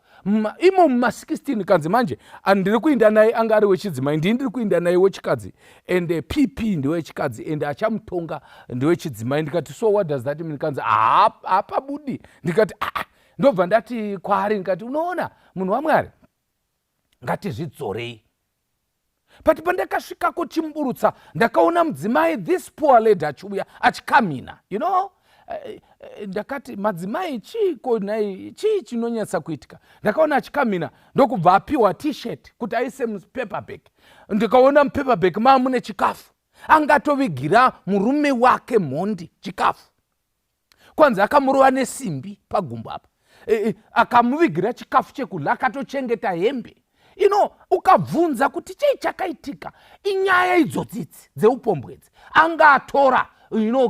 imo muma-16. Kanzi manje ndiri kuinda naye, anga ari wechidzimai, ndiri kuinda naye wechikadzi, and PP ndewechikadzi, and achamutonga ndewechidzimai. Ndikati so what does that mean? Kanzi hapabudi. Ndikati ndobva ndati kwaari, ndikati unoona munhu waMwari, ngatizvidzorei. But pandakasvikako chimburutsa, ndakaona mudzimai, this poor lady achiuya achikamina, you know. Ndakati madzimai chiko nai chii chinonyatsa kuitika. Ndakaona achikamina, ndokubva apiwa t-shirt kuti aise mupaperbag. Ndikaona mupaperbag mune chikafu, angatovigira murume wake mhondi chikafu. Kwanza akamurova nesimbi pagumbo apa, akamuvigira chikafu chekudya, akatochengeta hembe. Ukabvunza kuti chii chakaitika, inyaya idzodzidzi dzeupombwe. Anga atora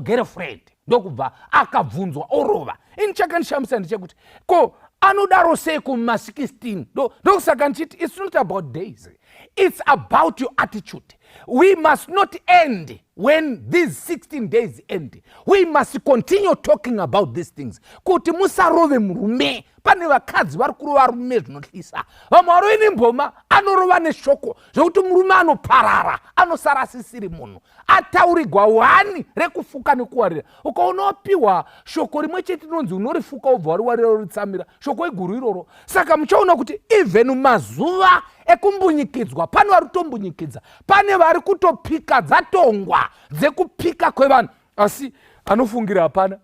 girlfriend, ndokubva akabvunzwa orova. Ini chakanishamisa ndechekuti ko anodaro sei kuma-16? Ndokusaka ndichiti it's not about days, it's about your attitude. We must not end when these 16 days end. We must continue talking about these things. Kuti musarove murume. Pane vakadzi vari kurova rume zvinotyisa. Vamwe varoine mboma anorova neshoko zvokuti murume anoparara, anosara asisiri munhu, ataurirwa wani rekufuka nekuwarira. Ukaona wapiwa shoko rimwe chete rinonzi unorifuka ubva wariwarira uritsamira, shoko iguru iroro. Saka muchaona kuti even mazuva ekumbunyikidzwa pane vari kutombunyikidza, pane vari kutopika dzatongwa dzekupika kwevanhu, asi anofungira hapana.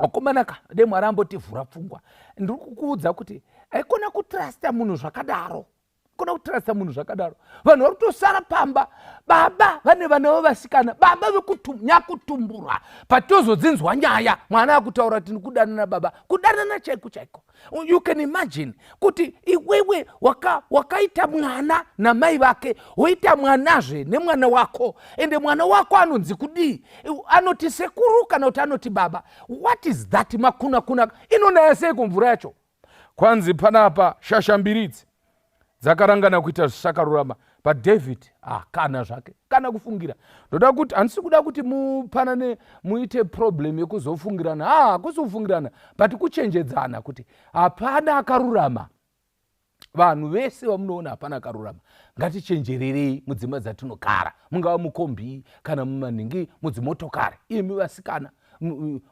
Akomanaka deMwari ambotivhura pfungwa. Ndiri kukuudza kuti haikona kutrasta munhu zvakadaro. Kona kutrasta munhu zvakadaro. Vanhu vari kutosara pamba, baba vane vanavo vasikana, baba nyakutumbura. Patozodzinzwa nyaya, mwana akutaura tini kudanana baba, kudanana chaiko chaiko. You can imagine kuti iwewe wakaita mwana namai vake, woita mwanazve nemwana wako, ende mwana wako anonzi kudii? Anoti sekuru kana kuti anoti baba. What is that makuna? Inonaya sei kumvura yacho? Kwanzi panapa shashambiridzi dzakarangana kuita zvisakarurama. But David kana zvake, kana kufungira. Ndoda kuti handisi kuda kuti mupanane muite problem yekuzofungirana, hakusofungirana, but kuchenjedzana kuti hapana akarurama. Vanhu vese vamunoona hapana akarurama. Ngatichenjererei mudzimba dzatinogara, mungava mukombi kana mumanhingi, mudzimotokari. Imi vasikana,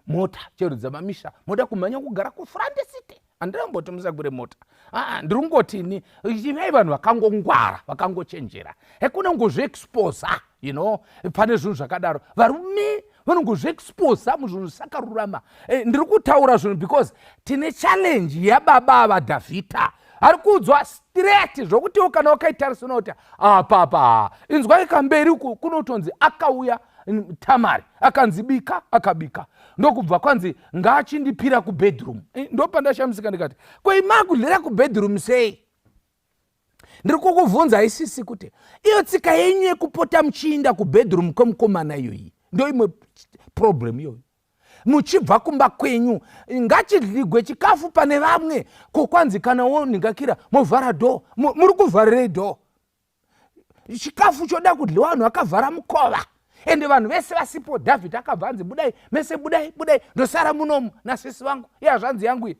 mota chero dzamamisha, moda kumhanya kugara kufront seat. Handiramboti musagure mota. Ndiri kungotini, ivai vanhu vakangongwara, vakangochenjera. Hekunongozviexposa, pane zvinhu zvakadaro. Varume vanongozviexposa muzvinhu zvisakarurama. Ndiri kutaura zvinhu because tine challenge yababa vaDhavhidha. Ari kuudzwa straight zvokuti kana wakaitarisana kuti apapa inzwai kamberi kunotonzi akauya Tamari akanzibika akabika, ndokubva kwanzi ngachindipira kubedroom. Ndopandashamisika ndikati koimakudlera kubedroom sei? Ndiri kukubvunza isisi kuti iyo tsika yenyu yekupota muchiinda kubedroom kwemukomana iyoyi ndio imwe problem iyoyi. Muchibva kumba kwenyu ngachidligwe chikafu pane vamwe, kokwanzi kana woningakira movhara door, muri kuvharire door. Chikafu choda kudliwa vanhu vakavhara mukova. Ende vanhu vese vasipo. David akabva anzi budai mese, budai ndosara munomu nasisi vangu, zvanzi yangu.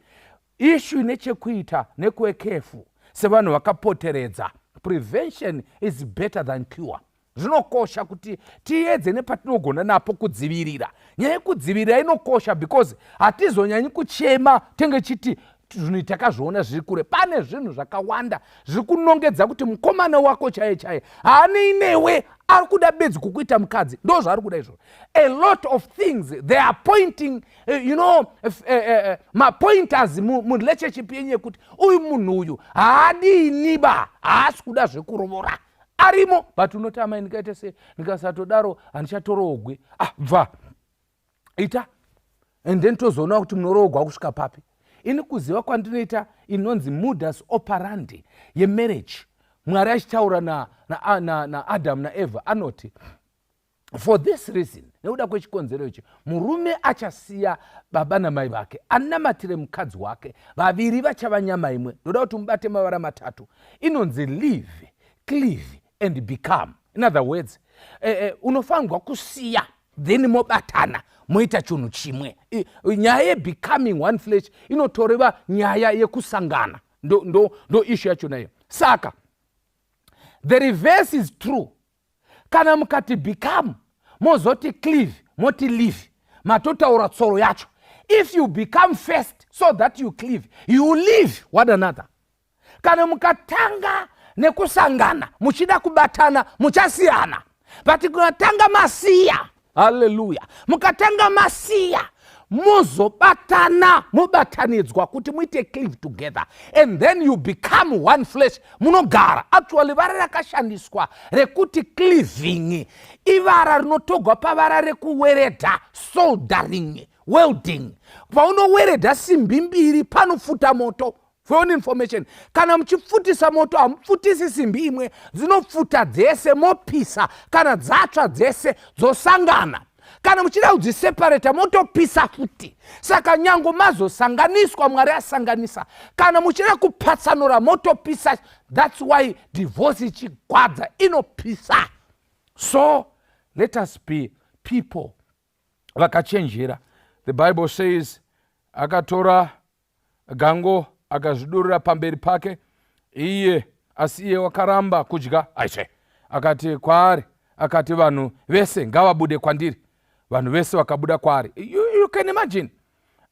Issue nechekuita nekuekefu sevanhu vakapoteredza. Prevention is better than cure. Zvinokosha kuti tiedze nepatinogona napo kudzivirira. Nyaya yekudzivirira inokosha because hatizonyanyi kuchema tenge chiti zvinhu takazviona zviri kure. Pane zvinhu zvakawanda zviri kunongedza kuti mukomana wako chaiye haane inewe ari kuda bedzi kukuita mukadzi. Ndo zvari kuda izvo. A lot of things they are pointing, mapointers murelationship yenyu yekuti uyu munhu uyu haadiniba, haasi kuda zvekurovora. Arimo, but unotama ndikaita se ndikasatodaro handichatoroogwe. Bva ita and then tozoona kuti munoroogwa kusvika papi. Ini kuziva kwandinoita inonzi modus operandi yemarriage. Mwari achitaura na Adam na Eva anoti, for this reason, nekuda kwechikonzero ichi, murume achasiya baba namai vake, anamatire mukadzi wake, vaviri vachava nyama imwe. Ndoda kuti mubate mavara matatu. Inonzi live, cleave and become. In other words, unofanirwa kusiya then mobatana moita chinhu chimwe. Nyaya ye-becoming one flesh inotoreva nyaya yekusangana. Ndo issue yacho nayo. Saka, the reverse is true. Kana mukati become, mozoti cleave, moti live, matotaura tsoro yacho. If you become first so that you cleave, you live one another. Kana mukatanga nekusangana, muchida kubatana, muchasiyana. But kunatanga masiya, hallelujah. Mukatanga masiya, muzobatana, mubatanidzwa kuti muite cleave together, and then you become one flesh, munogara. Actually vara rakashandiswa rekuti cleaving ivara rinotogwa pavara rekuweredha, soldering, welding. Paunoweredha simbi mbiri panofuta moto. For your information, kana mchifutisa moto hamufutisi simbi imwe, zinofuta dzese mopisa, kana dzatsva dzese dzosangana. Kana muchida kudziseparata motopisa futi. Saka nyango mazosanganiswa, Mwari asanganisa. Kana muchida kupatsanura motopisa. That's why divorce ichigwadza inopisa. So let us be people vakachenjera. The Bible says, akatora gango akazvidurira pamberi pake, asi iye wakaramba kudya. Aishe akati kwaari, akati vanhu vese ngavabude kwandiri. Vanhu vese vakabuda kwaari. You can imagine.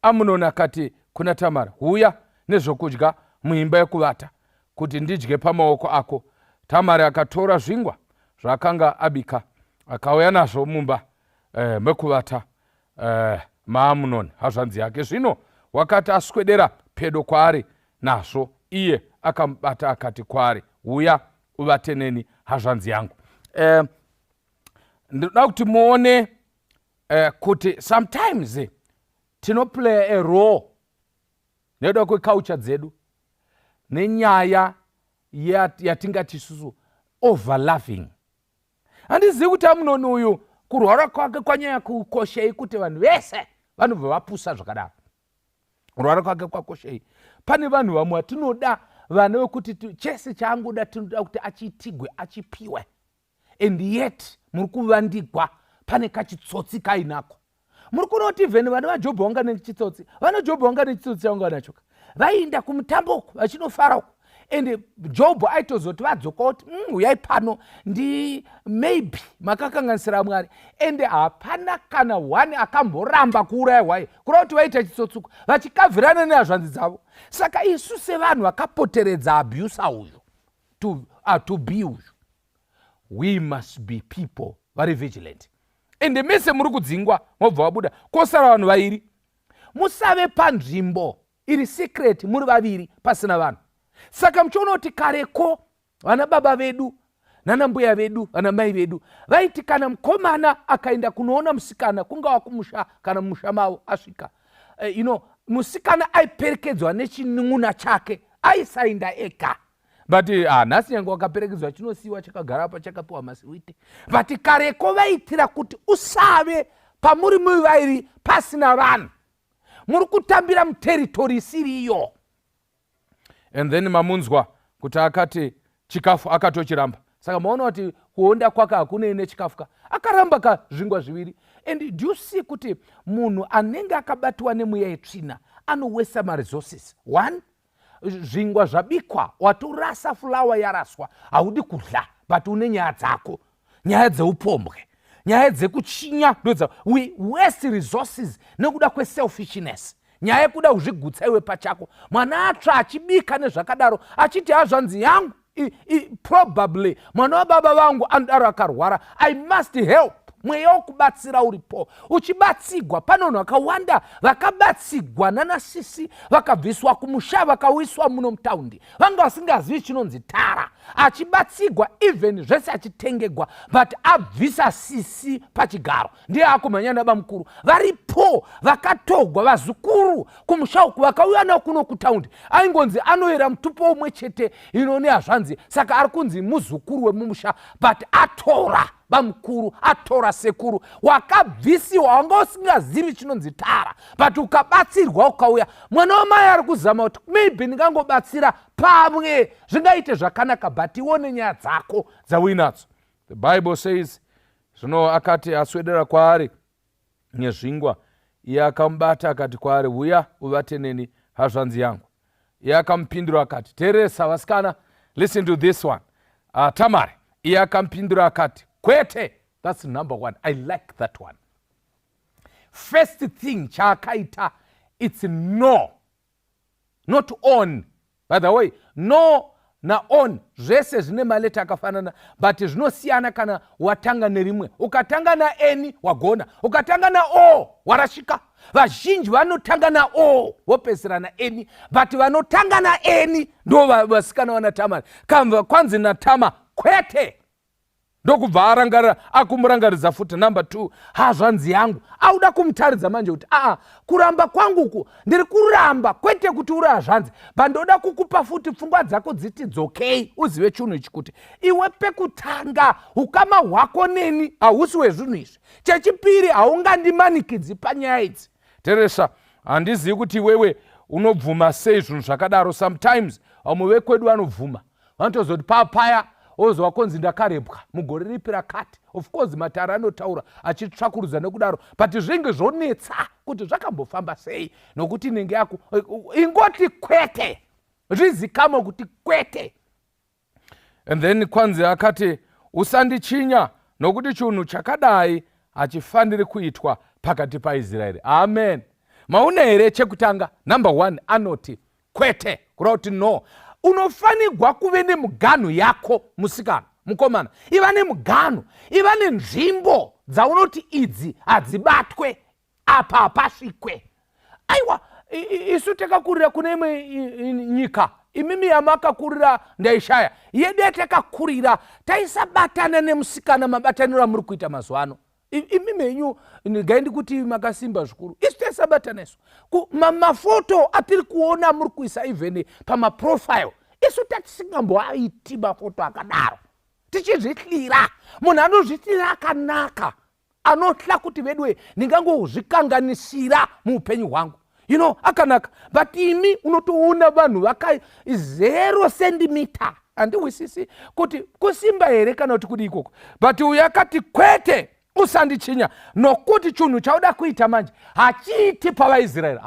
Amunoni akati kuna Tamara, huya nezvokudya muimba yekuvata kuti ndidye pamaoko ako. Tamara akatora zvingwa zvakanga abika akauya nazvo mumba mekuvata maAmunoni hazvanzi yake. Zvino wakati aswedera pedo kwaari nazvo, iye akamubata akati kwaari, huya uvate neni hazvanzi yangu. Ndoda kuti muone kuti sometimes tinoplay a role nekuda kweculture dzedu nenyaya yatingati isusu overloving. Handizivi kuti Amunoni uyu kurwara kwake kwanyanya kukoshei kuti vanhu vese vanobva vapusa zvakadaro. Kurwara kwake kwakoshei. Pane vanhu vamwe tinoda vana vekuti chese chaangoda tinoda kuti achiitigwe, achipiwe. And yet muri kuvandigwa pane kachitsotsi kainako. Muri kuona kuti vheni vana vaJobho vanga nechitsotsi. Vana Jobho vanga nechitsotsi changa nachoka. Vainda kumutambo uko vachinofara uko. And Jobho aitozoti vadzoka kuti uyai pano ndi maybe makakanganisira Mwari. And hapana kana one akamboramba kuurayiwa. Kureva kuti vaita chitsotsi uko vachikavhirana nehazvanzi dzavo. Saka isu sevanhu vakapoteredza abuser uyu to be uyu, we must be people very vigilant. Ende mese muri kudzingwa mobva wabuda kosara vanhu vairi, musave panzvimbo iri secret muri vaviri pasina vanhu. Saka muchiona kuti kareko vana baba vedu nana mbuya vedu vana mai vedu vaiti kana mukomana akaenda kunoona musikana kungava kumusha kana mumusha mavo asvika, musikana aiperekedzwa nechinun'una chake aisaenda ega. But nhasi nyange wakaperekedzwa chinosiyiwa chakagara pa chakapiwa masiwiti. But kareko vaitira kuti usave pamuri muri vairi pasina vanhu, muri kutambira muteritori isiriyo. And then mamunzwa kuti akati chikafu akatochiramba. Saka maona kuti kuonda kwake hakuna ine chikafu ka akaramba kazvingwa zviviri. And do you see kuti munhu anenge akabatwa nemweya yetsvina anowesa maresources. One, zvingwa zvabikwa watorasa fulawa yaraswa haudi kudla, but une nyaya dzako, nyaya dzeupombwe, nyaya dzekuchinya. We waste resources nekuda kweselfishness, nyaya yekuda kuzvigutsa iwe pachako. Mwana atsva achibika nezvakadaro achiti hazvanzi yangu, probably mwana wababa vangu andaro akarwara, I must help mweya wokubatsira uripo. Uchibatsigwa, panonhu vakawanda vakabatsigwa nanasisi vakabviswa kumusha vakawiswa muno mutaundi, vanga vasingazivi chinonzi tara. Achibatsigwa even zvese achitengegwa, but abvisa sisi pachigaro, ndiye akomhanya nababa mukuru varipo vakatogwa vazukuru kumusha uku vakauya nao kuno kutaundi. Aingonzi anoyera mutupo umwe chete nehazvanzi, saka ari kunzi muzukuru wemumusha, but atora bamukuru, atora sekuru, wakabvisiwa wanga usingazivi chinonzi tara, but ukabatsirwa ukauya. Mwana wamai ari kuzama kuti maybe ndingangobatsira pamwe zvingaite zvakanaka, but ione nyaya dzako dzauinadzo. The Bible says, zvino akati aswedera kwaari nezvingwa, iye akamubata akati kwaari, uya uvate neni hazvanzi yangu. Iye akamupindura akati, teresa vasikana, listen to this one. Tamari, iye akampindura akati, kwete. That's number one. I like that one. First thing chaakaita, it's no, not on. By the way, no na on zvese zvine maleta akafanana, but zvinosiyana kana watanga nerimwe. Ukatanga na eni wagona, ukatanga na o warashika. Vazhinji vanotanga na o vopesera na eni, but vanotanga na eni ndo vasikana wana Tamari. Kwanzi na Tama kwete, ndokubva arangarira akumurangaridza futi. Number 2, hazvanzi yangu. Auda kumutaridza manje kuti kuramba kwanguku ndiri kuramba kwete kuti uri hazvanzi, bandoda kukupa futi pfungwa dzako dziti dzokei. Uzive chinhu ichi kuti iwe pekutanga ukama hwako neni hausi wezvinhu izvi. Chechipiri, haungandimanikidzi panyaya idzi. Teresa, handizivi kuti iwewe unobvuma sei zvinhu zvakadaro. Sometimes vamwe vekwedu vanobvuma, vanotozoti papaya ozwa konzi ndakarepwa mugore ripi rakati. Of course matara anotaura achitsvakurudza nekudaro, but zvinge zvonetsa kuti zvakambofamba sei, nokuti inenge yako ingoti kwete, zvizikamwa kuti kwete. And then kwanzi akati, usandichinya nokuti chinhu chakadai hachifaniri kuitwa pakati paIsraeri. Amen. Mauna here chekutanga, number 1 anoti kwete, kureva kuti no. Unofanirwa kuve nemuganhu yako musikana, mukomana. Iva nemuganhu, iva nenzvimbo dzaunoti idzi hadzibatwe, apa hapasvikwe. Aiwa, isu takakurira kune imwe nyika, imimi yamakakurira ndaishaya, yedu yatakakurira taisabatana nemusikana mabataniro amuri kuita mazuva ano. Imimi yenyu ngaindi kuti makasimba zvikuru, isu taisabatana isu. Mafoto atiri kuona muri kuisa even pamaprofile, isu tatisingamboaiti mafoto akadaro, tichizvitlira. Munhu anozvitlira akanaka, anotla kuti vedwe ndingangozvikanganisira muupenyu hwangu, akanaka. But imi unotoona vanhu vaka 0 centimeter, handiwisisi kuti kusimba here kana kuti kudi ikoko. But uyu akati kwete, usandichinya, nokuti chinhu chauda kuita manje hachiiti pavaIsraeri.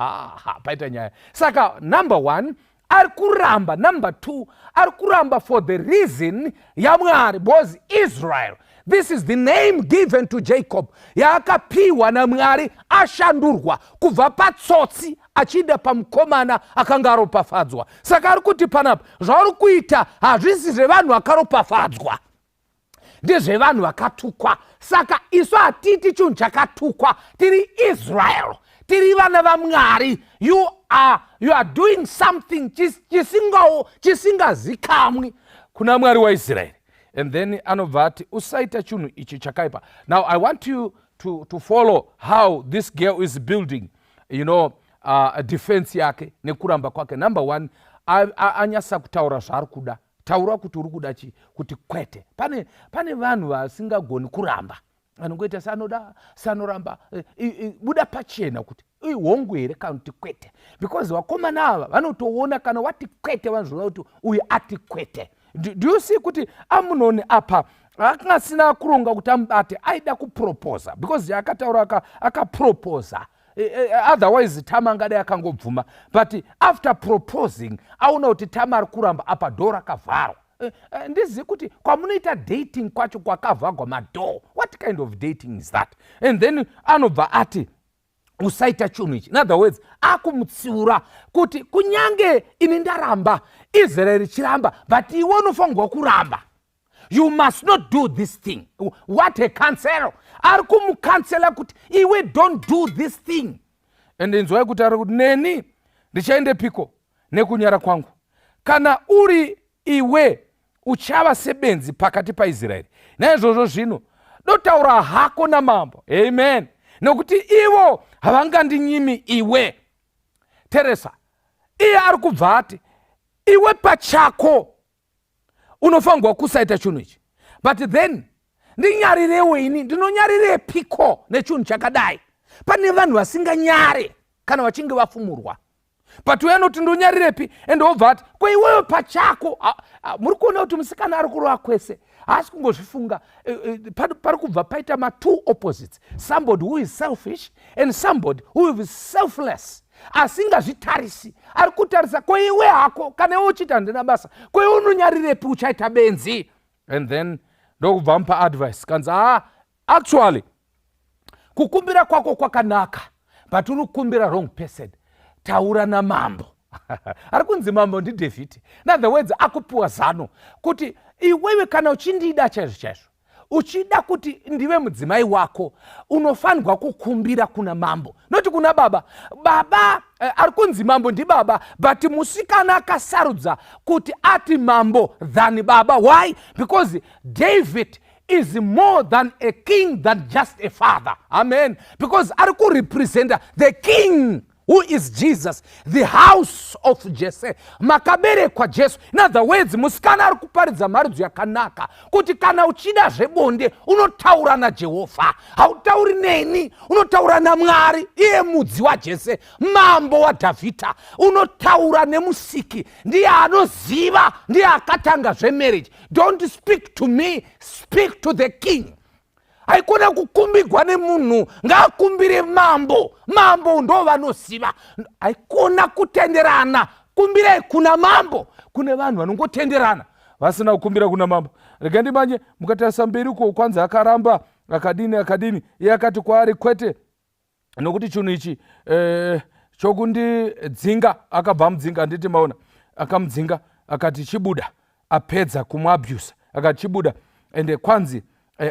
Paita nyaya. Saka number 1 ari kuramba, number 2 ari kuramba for the reason yaMwari, because Israel, this is the name given to Jacob, yaakapiwa naMwari ashandurwa kubva patsotsi achida pamukomana akanga aropafadzwa. Saka ari kuti panapa zvauri kuita hazvisi zvevanhu vakaropafadzwa, ndezvevanhu vakatukwa. Saka isu hatiti chinhu chakatukwa, tiri Israel, tiri vana vaMwari. You are doing something chisingazikamwi kuna Mwari waIsraeri. And then anobva ati usaita chinhu ichi chakaipa. Now I want you to follow how this girl is building, a defense yake nekuramba kwake. Number 1, anyasa kutaura zvaari kuda. Taura kuti uri kuda chi, kuti kwete. Pane vanhu vasingagoni kuramba, vanongoita sanoramba, buda pachena kuti hongu here kana kuti kwete, because vakomana ava vanotoona kana wati kwete vanozviona kuti uyu ati kwete. Do you see kuti Amunoni apa akangasina kuronga kuti amubate, aida kuproposa, because akataura akaproposa. Otherwise Tama angadai akangobvuma, but after proposing aona kuti Tama ari kuramba, apa door rakavharwa. Ndizivi kuti kwamunoita dating kwacho kwakavhagwa madoor. What kind of dating is that? And then anobva ati usaita chinhu ichi. In other words, akumutsiura kuti kunyange ini ndaramba, Israeri chiramba, but iwe unofanirwa kuramba. you must not do this thing. What a cancel. Ari kumukansela kuti iwe don't do this thing. Ende nzwai kuti ari kuti neni ndichaende piko nekunyara kwangu. Kana uri iwe uchava sebenzi pakati paIsraeri. Naizvozvo zvino dotaura hako namambo. Amen. Nokuti ivo havangandinyimi iwe. Teresa, iye ari kubva ati iwe pachako unofanirwa kusaita chinhu ichi. But then ndinyarirewo ini ndinonyarire piko nechinhu chakadai. Pane vanhu vasinganyare kana vachinge vafumurwa. But we anoti ndonyarirepi ende obva ati ko iwewe pachako muri kuona kuti musikana ari kurova kwese haasi kungozvifunga. Pari kubva paita ma-two opposites, somebody who is selfish and somebody who is selfless. Asingazvitarisi, ari kutarisa ko iwe hako kana iwe uchita handina basa ko iwe unonyarirepi uchaita benzi. And then ndokubva mupa advice kanzi actually kukumbira kwako kwakanaka but uri kukumbira wrong person. Taura namambo. Ari kunzi mambo ndiDhavhidhi. In other words, akupiwa zano kuti iwewe kana uchindida chaizvo chaizvo, uchida kuti ndive mudzimai wako, unofanirwa kukumbira kuna mambo, noti kuna baba. Baba ari kunzi mambo ndibaba, but musikana akasarudza kuti ati mambo than baba. Why? Because David is more than a king, than just a father. Amen. Because ari kurepresenta the king who is Jesus, the house of Jesse, makaberekwa Jesu. In other words, musikana ari kuparidza mharidzo yakanaka kuti kana uchida zvebonde unotaura naJehovha, hautauri neni, unotaura naMwari, iye mudzi waJese, mambo waDhavhidha. Unotaura nemusiki, ndiye anoziva, ndiye akatanga zvemarriage. Don't speak to me, speak to the king. Haikona kukumbirwa nemunhu, ngaakumbire mambo. Mambo ndo vanosiva. Haikona kutenderana, kumbire kuna mambo. Kune vanhu vanongotenderana vasina kukumbira kuna mambo. Regendi manje mukatarisa mberi uko kwanza akaramba akadini iye akati kwaari kwete nokuti chinhu ichi chokundidzinga. Akabva mudzinga, nditi maona akamudzinga akati chibuda, apedza kumuabuse akati chibuda. Ende kwanzi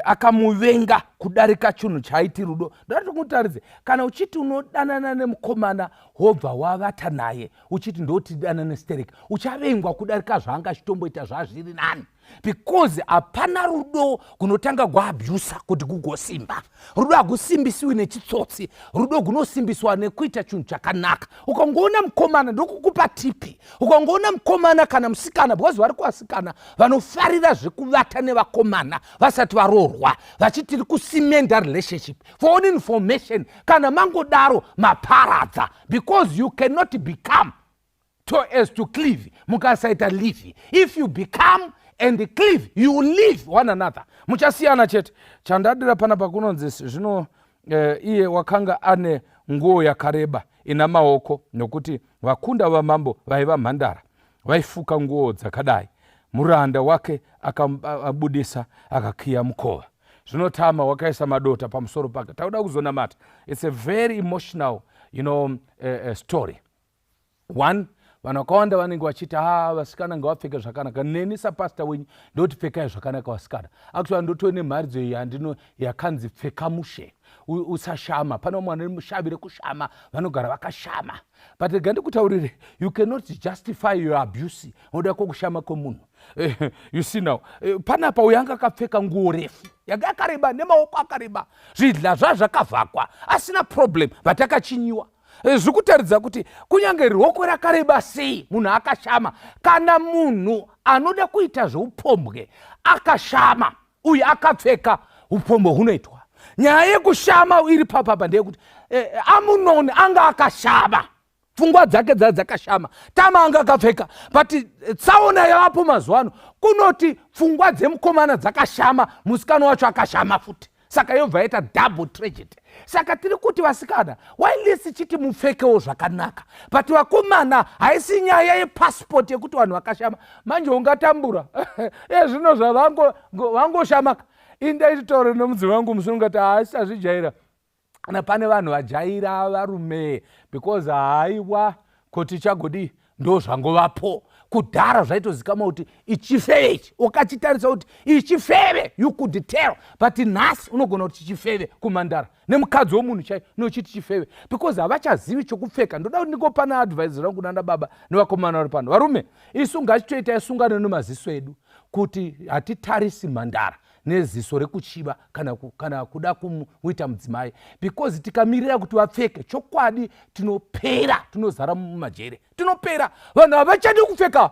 akamuvenga kudarika chinhu chaiti rudo. Ndati kumutaridze kana uchiti unodanana nemukomana wobva wavata naye uchiti ndoti dana nestereka, uchavengwa kudarika zvanga chitomboita zvazviri nani. Because hapana rudo kunotanga kuabhusa kuti kugosimba. Rudo hagusimbisiwi nechitsotsi, rudo gunosimbiswa nekuita chinhu chakanaka. Ukangoona mukomana ndokukupa tipi, ukangoona mukomana kana musikana, because vari kuvasikana vanofarira zvekuvata nevakomana vasati varoorwa, vachiti kusimenda relationship. For all information, kana mangodaro maparadza, because you cannot become so as to cleave mukasaita live. If you become and cleave, you will live one another. Muchasiyana chete. Chandadira panapa kunonzi zvino iye wakanga ane nguo yakareba ina maoko, nokuti vakunda vamambo vaiva mhandara vaifuka nguo dzakadai. Muranda wake akabudisa akakiya mukova. Zvinotama wakaisa madota pamusoro pake. Tauda kuzonamata. It's a very emotional, story. One, vanhu vakawanda vanenge vachiti vasikana ngavapfeke zvakanaka. Neni sapasta wenyu ndoti pfekai zvakanaka vasikana. Actually ndotove nemharidzo iyi yakanzi pfeka mushe, usashama. Pane mwana arimushavire kushama, vanogara vakashama. But ngandikutaurire, you cannot justify your abuse unoda kushama kwemunhu. You see now, panapa uyanga akapfeka nguo refu yanga akareba nemaoko akareba, zvidhla zvakavhakwa, asina problem, but akachinyiwa. Zvikutaridza kuti kunyange ruoko rakareba sei munhu akashama. Kana munhu anoda kuita zveupombwe akashama uye akapfeka, upombwe hunoitwa. Nyaya yekushama iri papapa ndeyekuti Amunoni anga akashama, pfungwa dzake dzakashama, Tama anga akapfeka. But tsaona yavapo mazuva ano kunoti pfungwa dzemukomana dzakashama, musikana wacho akashama futi. Saka yobva yaita double tragedy. Saka tiri kuti vasikana, wailisi chiti mupfekewo zvakanaka, but vakomana haisi nyaya yepassport yekuti vanhu vakashama. Manje ungatambura zvino zvavangoshamaka. Indaititaure nomudzi wangu musi ungati haasi azvijaira. Kana pane vanhu vajaira varume because haiwa kuti chagodi ndo zvangovapo. Kudhara zvaitozikama kuti ichifeve ichi, ukachitarisa kuti ichifeve, you could tell, but nhasi unogona kuti chichifeve kumandara nemukadzi womunhu chai nochiti chifeve, because havachazivi chokupfeka. Ndoda kuti ndingopana advice rangu nana baba nevakomana vari pano. Varume, isu ngachitoitai sungano nemaziso edu kuti hatitarisi mhandara neziso rekuchiva kana kuda kumuita mudzimai, because tikamirira kuti vapfeke, chokwadi tinopera, tinozara mumajere, tinopera. Vanhu havachadi kupfeka.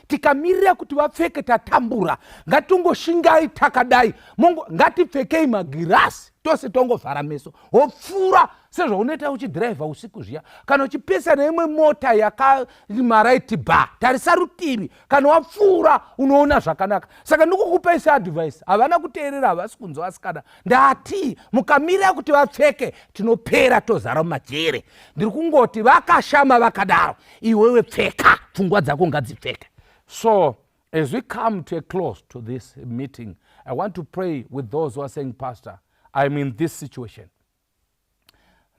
Tikamirira kuti vapfeke tatambura. Ngatungoshingai takadai. Mungu ngatipfekei magirasi tose tongovhara meso wopfuura sezvaunoita uchidhiraivha usiku zviya. Kana uchipesana neimwe mota yakamaraiti bar, tarisa rutivi. Kana wapfuura unoona zvakanaka. Saka ndikukupai advice, havana kuteerera, havasi kunzwa vasikana. Ndati mukamirira kuti vapfeke tinopera tozara mumajere. Ndiri kungoti vakashama vakadaro, iwewe pfeka, pfungwa dzako ngadzipfeke. So, as we come to a close to this meeting, I want to pray with those who are saying, Pastor, I'm in this situation.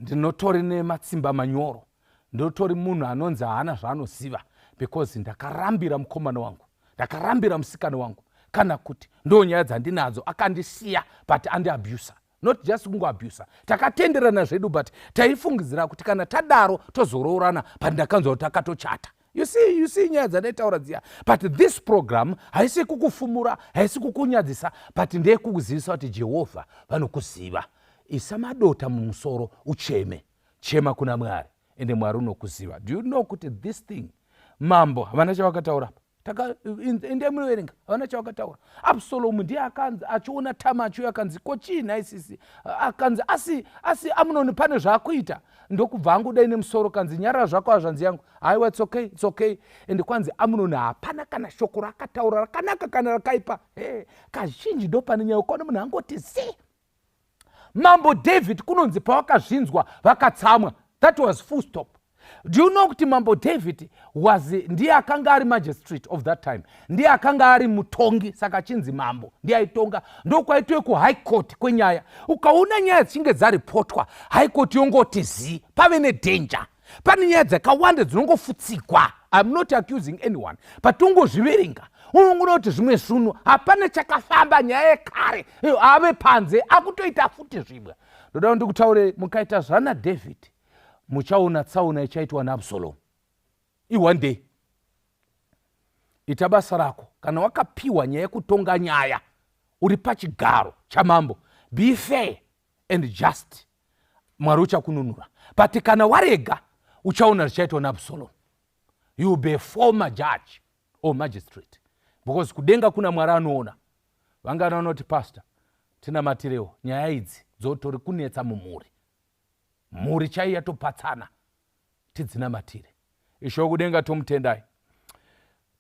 Ndinotori nematsimba manyoro. Ndinotori munhu anonzi haana zvaanoziva, because ndakarambira mukomana wangu, ndakarambira musikana wangu, kana kuti ndo nyaya dzandinadzo akandisiya but andiabusa. Not just kungoabusa. Takatenderana zvedu but taifungidzira kuti kana tadaro tozoroorana but ndakanzwa kuti takatochata. You see nyaya dzandaitaura dziya. But this program haisi kukufumura, haisi kukunyadzisa, but ndeyekukuzivisa kuti Jehovha vanokuziva. Isa madota mumusoro ucheme. Chema kuna Mwari, ende Mwari unokuziva. Do you know kuti this thing, mambo havana chavakataura? Ndiye munoverenga, havana chavakataura. Absalomu ndiye akanzi achiona tama achiuya akanzi kochii isisi, akanzi asi Amunoni pane zvaakuita. Ndokubva angu ine musoro kanzi nyarara zvako hazvanzi yangu. Aiwa, it's okay. Ende kwanzi Amunoni hapana kana shoko rakataura rakanaka kana rakaipa. Kazhinji ndo pane nyaya ukaona munhu angoti zi. Mambo David kunonzi pavakazvinzwa vakatsamwa. That was full stop. Do you know kuti Mambo David ndiye akanga ari magistrate of that time, ndiye akanga ari mutongi, saka chinzi mambo, ndiye aitonga. Ndokwaitwe ku high court kwenyaya. Ukaona nyaya dzichinge dzaripotwa, high court yongoti zi, pave nedanger. Pane nyaya dzakawanda dzinongofutsikwa. I'm not accusing anyone, but ungozviverenga unongona kuti zvimwe zvinhu hapana chakafamba, nyaya yekare ave panze akutoita futi zvimwe. Ndoda ndikutaure, mukaita zvana David muchaona tsaona ichaitwa naAbsalomu. One day ita basa rako kana wakapiwa nyaya yekutonga nyaya uri pachigaro chamambo, be fair and just, Mwari uchakununura. But kana warega uchaona zvichaitwa naAbsalomu. You will be a former judge or magistrate, because kudenga kuna Mwari anoona. Vangana vanoti, Pastor, tina matirewo nyaya idzi dzotori kunetsa mumhuri. Mhuri chaiya topatsana tidzinamatire. Isho kudenga tomutendai.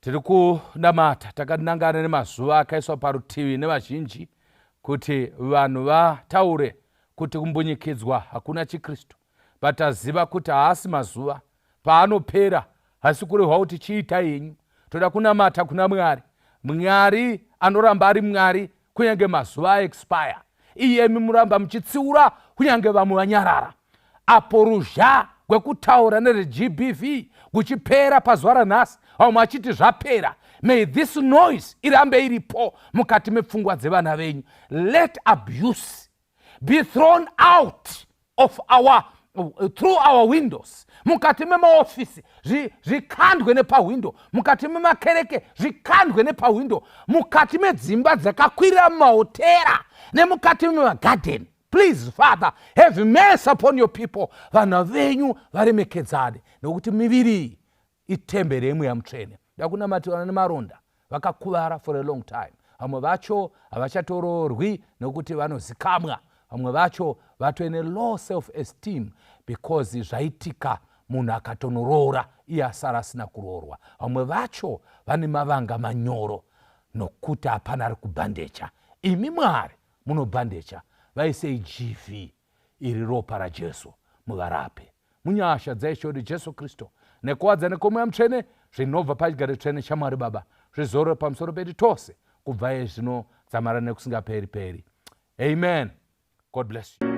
Tiri kunamata, takanangana nemazuva akaiswa parutivi nevazhinji kuti vanhu vataure kuti kumbunyikidzwa hakuna chiKristu. Bataziva kuti haasi mazuva paanopera, hasi kurehwa kuti chiitai henyu. Toda kunamata kuna Mwari. Mwari anoramba ari Mwari kunyange mazuva expire. Iyemi muramba muchitsiura kunyange vamwe vanyarara. Apo ruzha rwekutaura nereGBV kuchipera pazuva ranhasi, vamwe vachiti zvapera. May this noise irambe iripo mukati mepfungwa dzevana venyu. Let abuse be thrown out of through our windows. Mukati memaofisi zvikandwe nepawindo, mukati memakereke zvikandwe nepawindo, mukati medzimba dzakakwirira mumahotera nemukati memagarden. Please, Father, have mercy upon your people. Vana venyu varemekedzane, nokuti miviri itembere yemwe yamutsvene. Ndakunamatirana nemaronda vakakuvara for a long time. Vamwe vacho havachatoroorwi nokuti vanozikamwa. Vamwe vacho vatoine low self esteem because zvaitika munhu akatonorora iye asara asina kuroorwa. Vamwe vacho vane mavanga manyoro nokuti hapana ari kubhandecha. Imi Mwari munobhandecha. Vaisei GV iri ropa raJesu muvarape. Munyasha dzaishori Jesu Kristu nekuwadza nekomweya mutsvene zvinobva pachigaro tsvene chaMwari Baba zvizoro pamusoro pedu tose kubva zvino dzamara nekusingaperi peri. Amen. God bless you.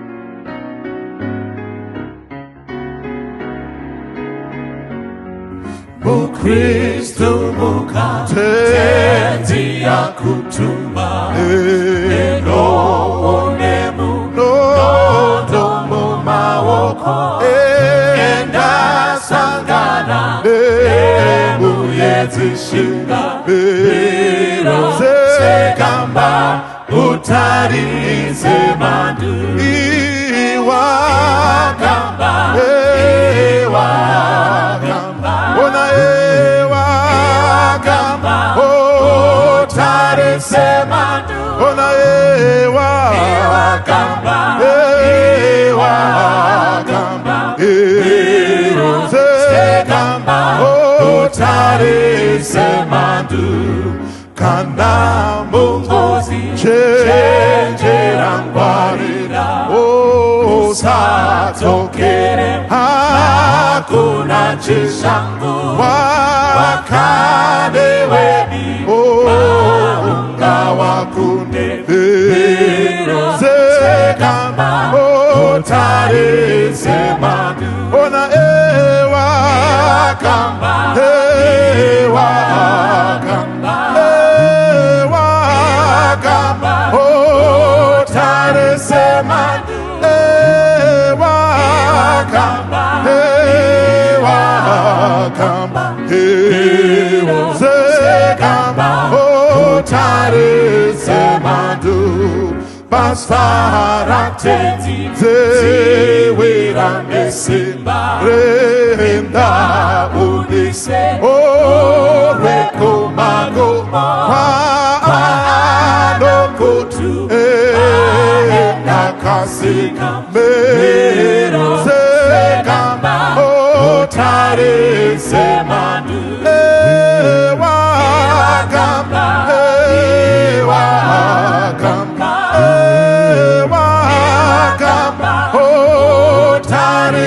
Kristu mukatenzi yakutuma eno onemu nodomo mawoko enda sangana emuyezishinga biro sekamba utarize mandu iwakamba ona ewakamba utarize mandu ona ewakamba sekamba utarize mandu kana mungozi chenjerangwarira usatokere hakuna chishangu wakade weni maunga wakunde sekamba utarise mandu ona ewakamba Basarate zewera mesimba renda unise oreko mago anokutu nakasika mero sekamba otare semandu ewakamba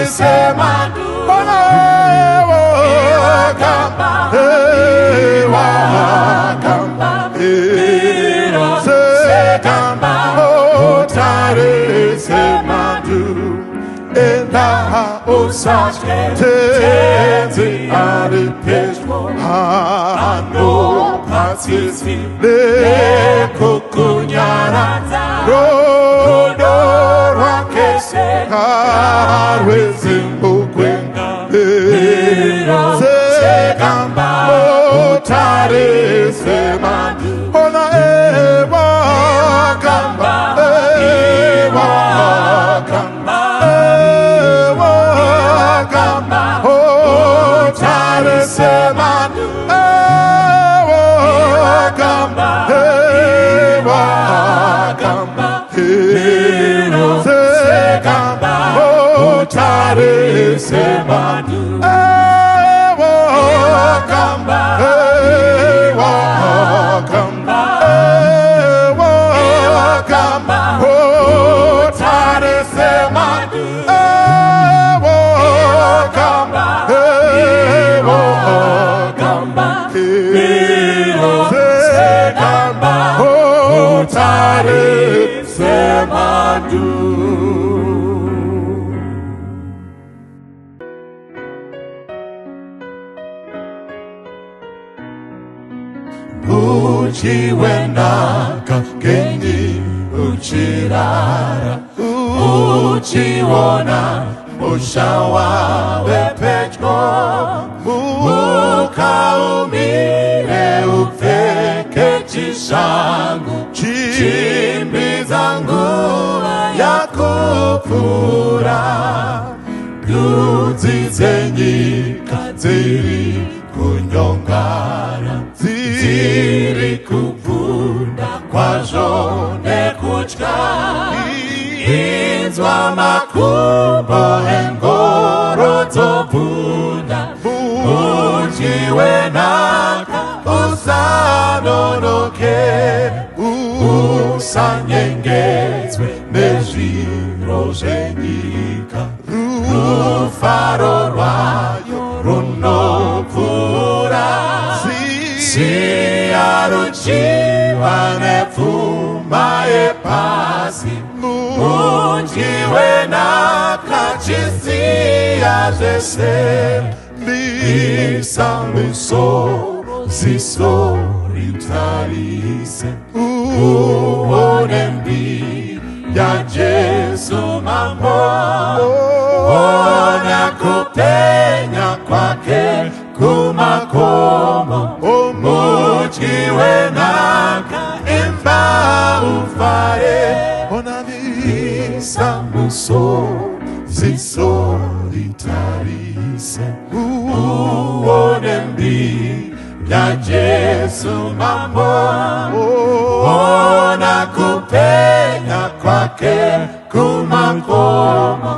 semandu ewakamba sekamba otare semandu enda osake tenzi aripeshmo ano patisi lekukunyaranza rodorwakese karwezimbukwenga sekamba otare semandu ona ewakamba otare semandu ewakamba sekamba otare semandu ewakamba otare semandu ewakamba sekamba otare semandu. Uchiwenaka gengi uchirara uchiwona mushawa wepechko mukaumire upfeke chishangu chimbi zangu yakupfura ndudzi dzenyika dziri kunyongana dziri kubvunda kwazvo nekutya inzwa makumbo engoro dzobvunda uchiwenaka usanonoke usanyengedzwe nezviro zvenyika rufaro rwayo runopfuura siya ruchiva nepfuma yepasi uchiwenaka chisiya zvese Misozi solitarise uone mbili ya Yesu mambo, ona kupenya kwake kumakomo, mujiwe naka imba ufare, ona misozi solitarise uone mbili ya Yesu mambo, ona kupenya kwake kumakomo,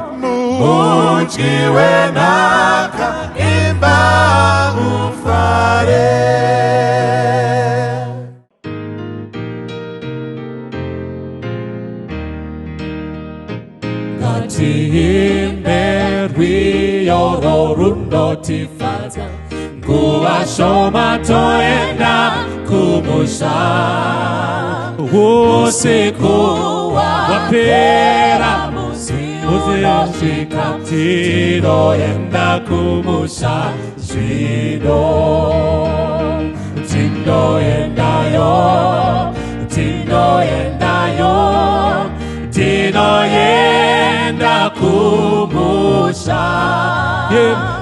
mujiwe naka imba ufare. Ngatiimbe rwiyo rundotifaza, kuwashoma toenda kumusha, usiku wapera muzishika, tinoenda kumusha zvino, tinoendayo, tinoendayo, tinoenda kumusha,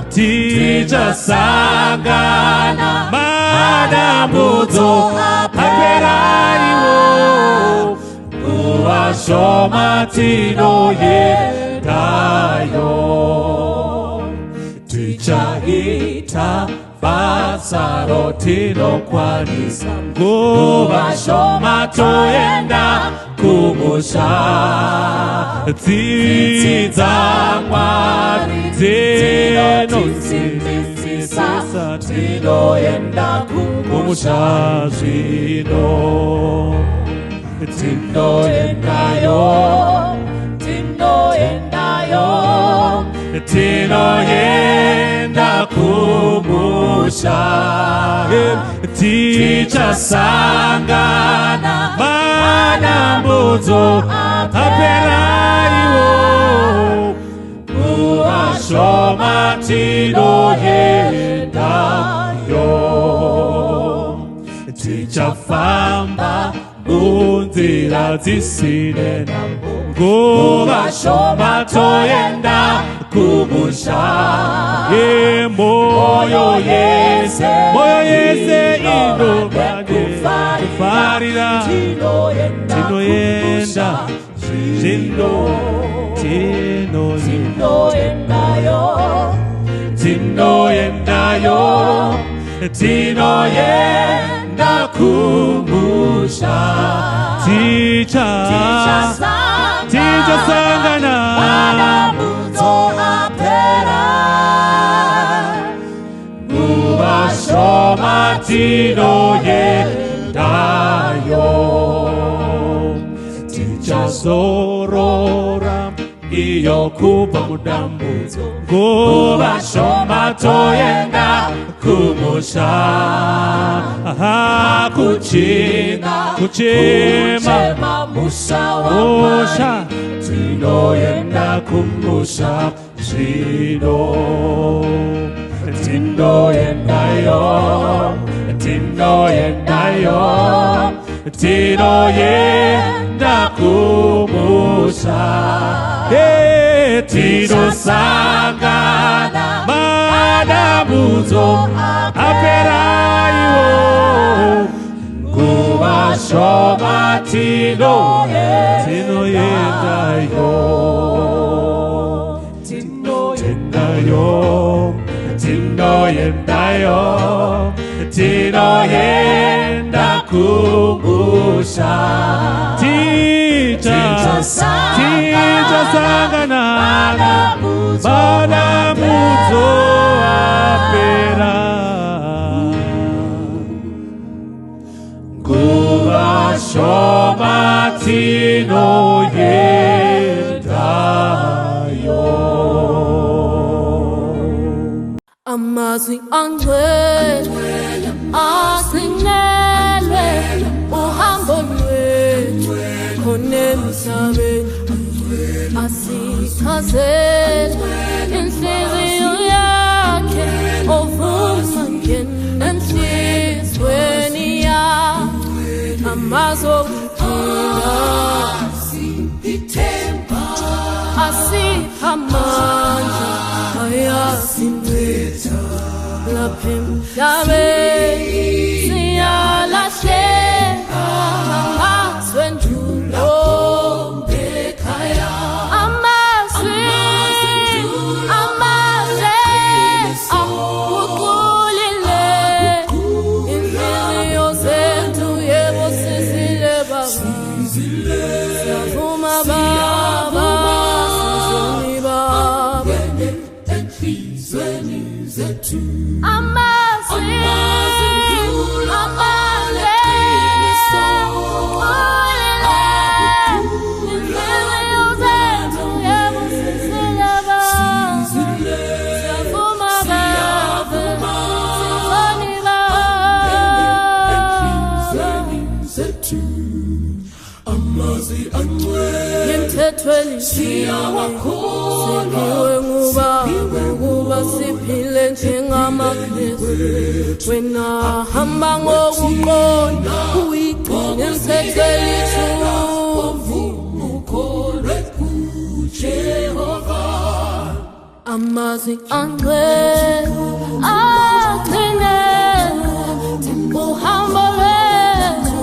tichasangana madambudzo aperayo, kuwashoma tinoendayo, tichaita basa rotinokwanisa, kuwashoma toenda kumusha, dzidza Mwari dzinodzidzisa, tinoenda kumusha zvino, tinoendayo, tinoendayo, tinoenda kumusha, tichasangana madambudzo aperayo, kuwashoma tinoendayo, tichafamba munzira dzisine nambo, kuwashoma toenda kumusha, moyo yese inogade kufarira, tinoenda zvino, tinoendayo, tinoendayo, tinoenda kumusha, tichasangana madambudzo apera, kuwashoma tinoendayo, tichazorora iyo kubva mudambudzo, kuwashoma toenda kumusha, kuchema musha wamwari, tinoenda kumusha zvino, tinoendayo, tinoendayo, tinoenda kumusha, tinosangana madambudzo aperayo, kuwashoma tinoendayo, tinoendayo, tinoendayo, tinoenda kumusha, tichasangana madambudzo apera, kuwashoma tinoendayo. Amazwi angcwele asinelwe, uhambo lwethu khona emhlabeni, asichazele inhliziyo yakhe azongiphinda asipha amandla ayasinetha lapha emhlabeni siyalahleka amazwe endulo ekhaya amazwe amahle aguqulile inhliziyo zethu yebo sizile baba siyavuma baba sizoni baba enhlizweni zethu amazwe amahle inhliziyo zethu yebo sizile baba siyavuma baba sizoni baba emthethweni siyawakhulwa ukuba siphile njengamakrestu wena hamba ngokuqonda uyigcine emthethweni ukholwe kuJehova amazwi angcwele agcine uhambo lwethu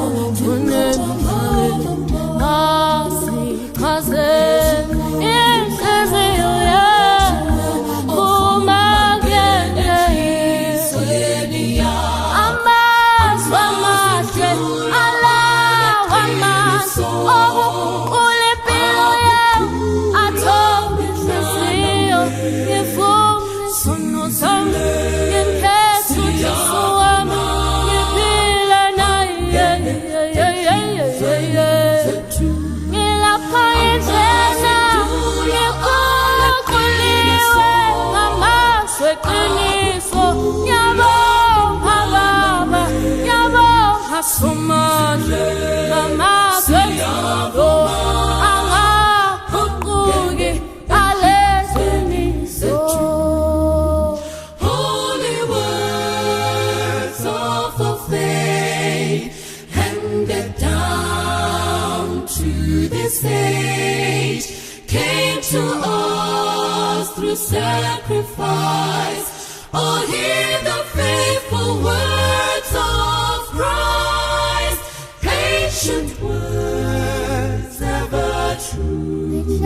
Holy words of the faith handed down to this age came to us through sacrifice. Oh, hear the faithful words of Christ, patient words ever true,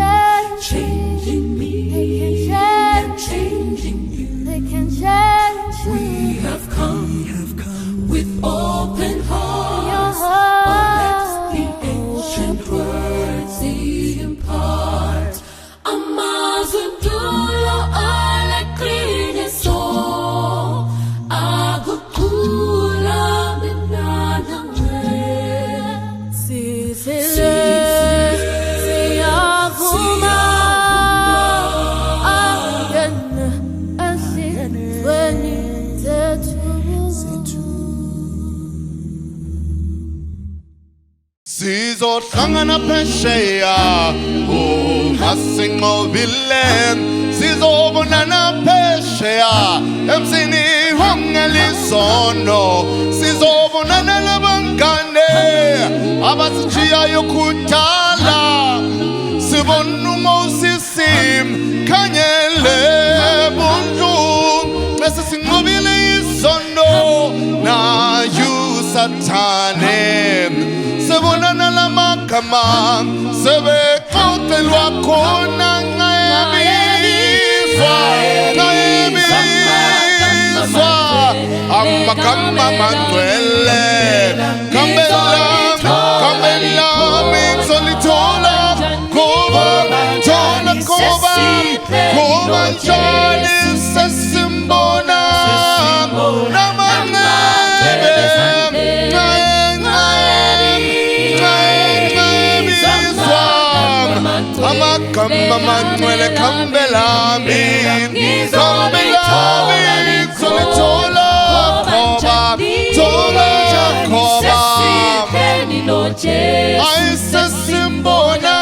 changing me and changing you. We have come with open hearts. Oh, let the ancient words impart. Amazundulo alakrini so agukula minana we sisile siyavuma agene asitweni zethu Sizohlangana phesheya ungasingqobile sizobonana phesheya emsini wangelisono sizobonana labangane abasitshiyayo kudala sibona uMoses khanyele bunju bese sinqobile isono na Sathane sebonana lamagama sebexoxelwa khona ngayebiswa amagama mangcwele kambelami solithola kuba njani sesimbona Amagama mangcwele kambelami solithola koba ayisesimbona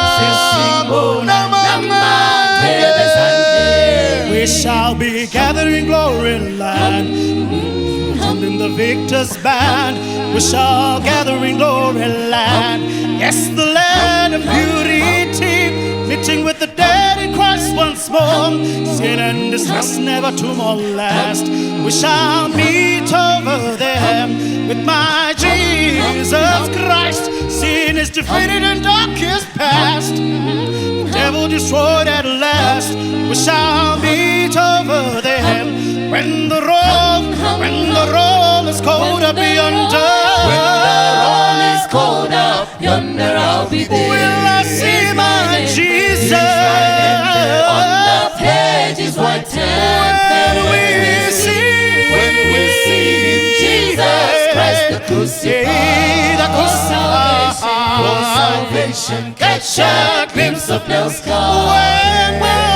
We shall be gathering glory land, and in the victor's band we shall gather conquering glory land. Yes, the land of purity, meeting with the dead in Christ once more. Sin and distress never to more last. We shall meet over there with my Jesus Christ. Sin is defeated and dark is past. The devil destroyed at last. We shall meet over there when the roll is cold up yonder. When the roll is cold up yonder, I'll be there. Will I see my Jesus? On the page is white When we see Jesus Christ the crucified. the For salvation, catch a glimpse of nail scar. When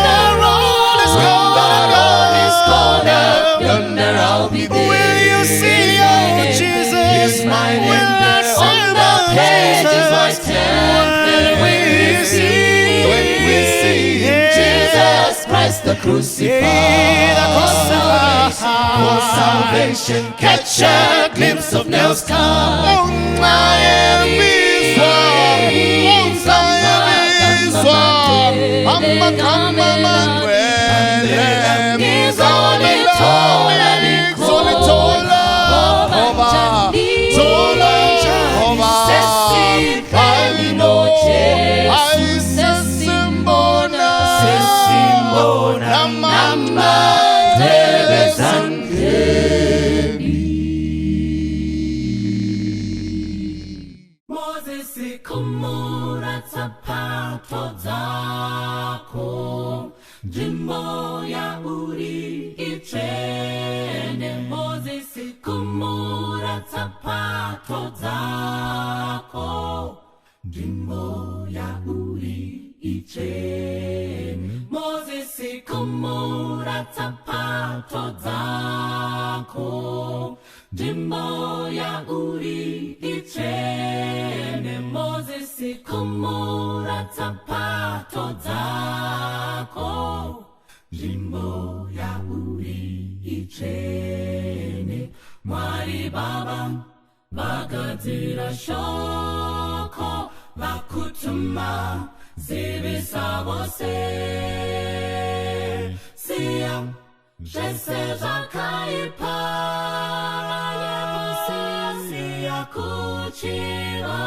the roll is cold up yonder, I'll be there. Will you see, oh Jesus? Here's my name Will I there see on the page is white when we see Jesus Christ the crucified. For salvation, catch a glimpse of nail scar. Oh, Miami Swamp. Oh, Miami Swamp. Amma kama manwele. Solitola. Oba. Sola. Oba. Sesimbona. Namama. Moses kumura zapato zako, jimbo ya uri ichene. Moses kumura zapato zako, jimbo ya uri ichene. Moses kumura zapato zako, jimbo ya uri ichene. Moses kumura zapato zako, jimbo ya uri ichene. Mwari baba bagadzira shoko vakutuma zivisa vose. Siya zvese zvakaipa siya kuchiva.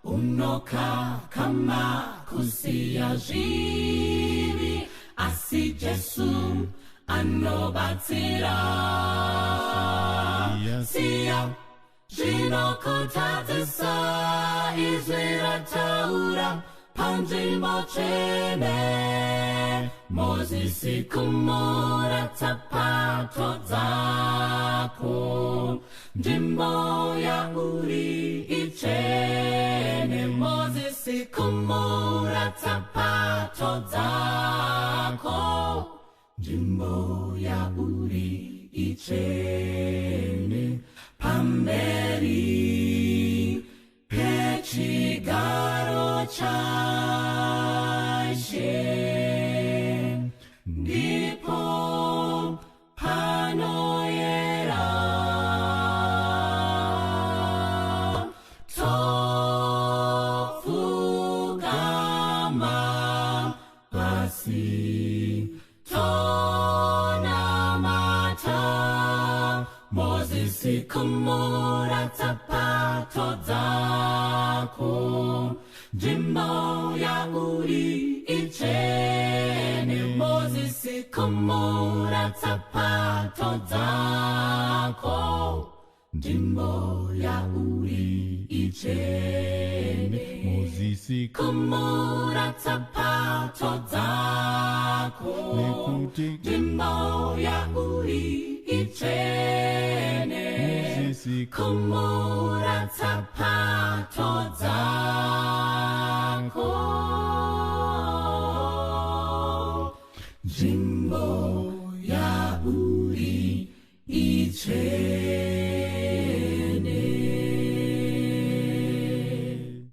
Unoka kama kusiya zvivi, asi Jesu anobatsira. Siya zvinokutadzisa, izvi rataura panzvimbo tsvene. Moses kumura zapato zako, nzvimbo ya uri ichene. Moses kumura zapato zako, nzvimbo ya uri ichene. Pamberi pechigaro chashe, ndipo panoyera. Tofugama pasi, tonamata. Moses kumura zapato zako, nzvimbo ya uri ichene. Moses kumura zapato zako, nzvimbo ya uri ichene. Moses kumura zapato zako, nzvimbo ya uri ichene. Kumura zapato zako,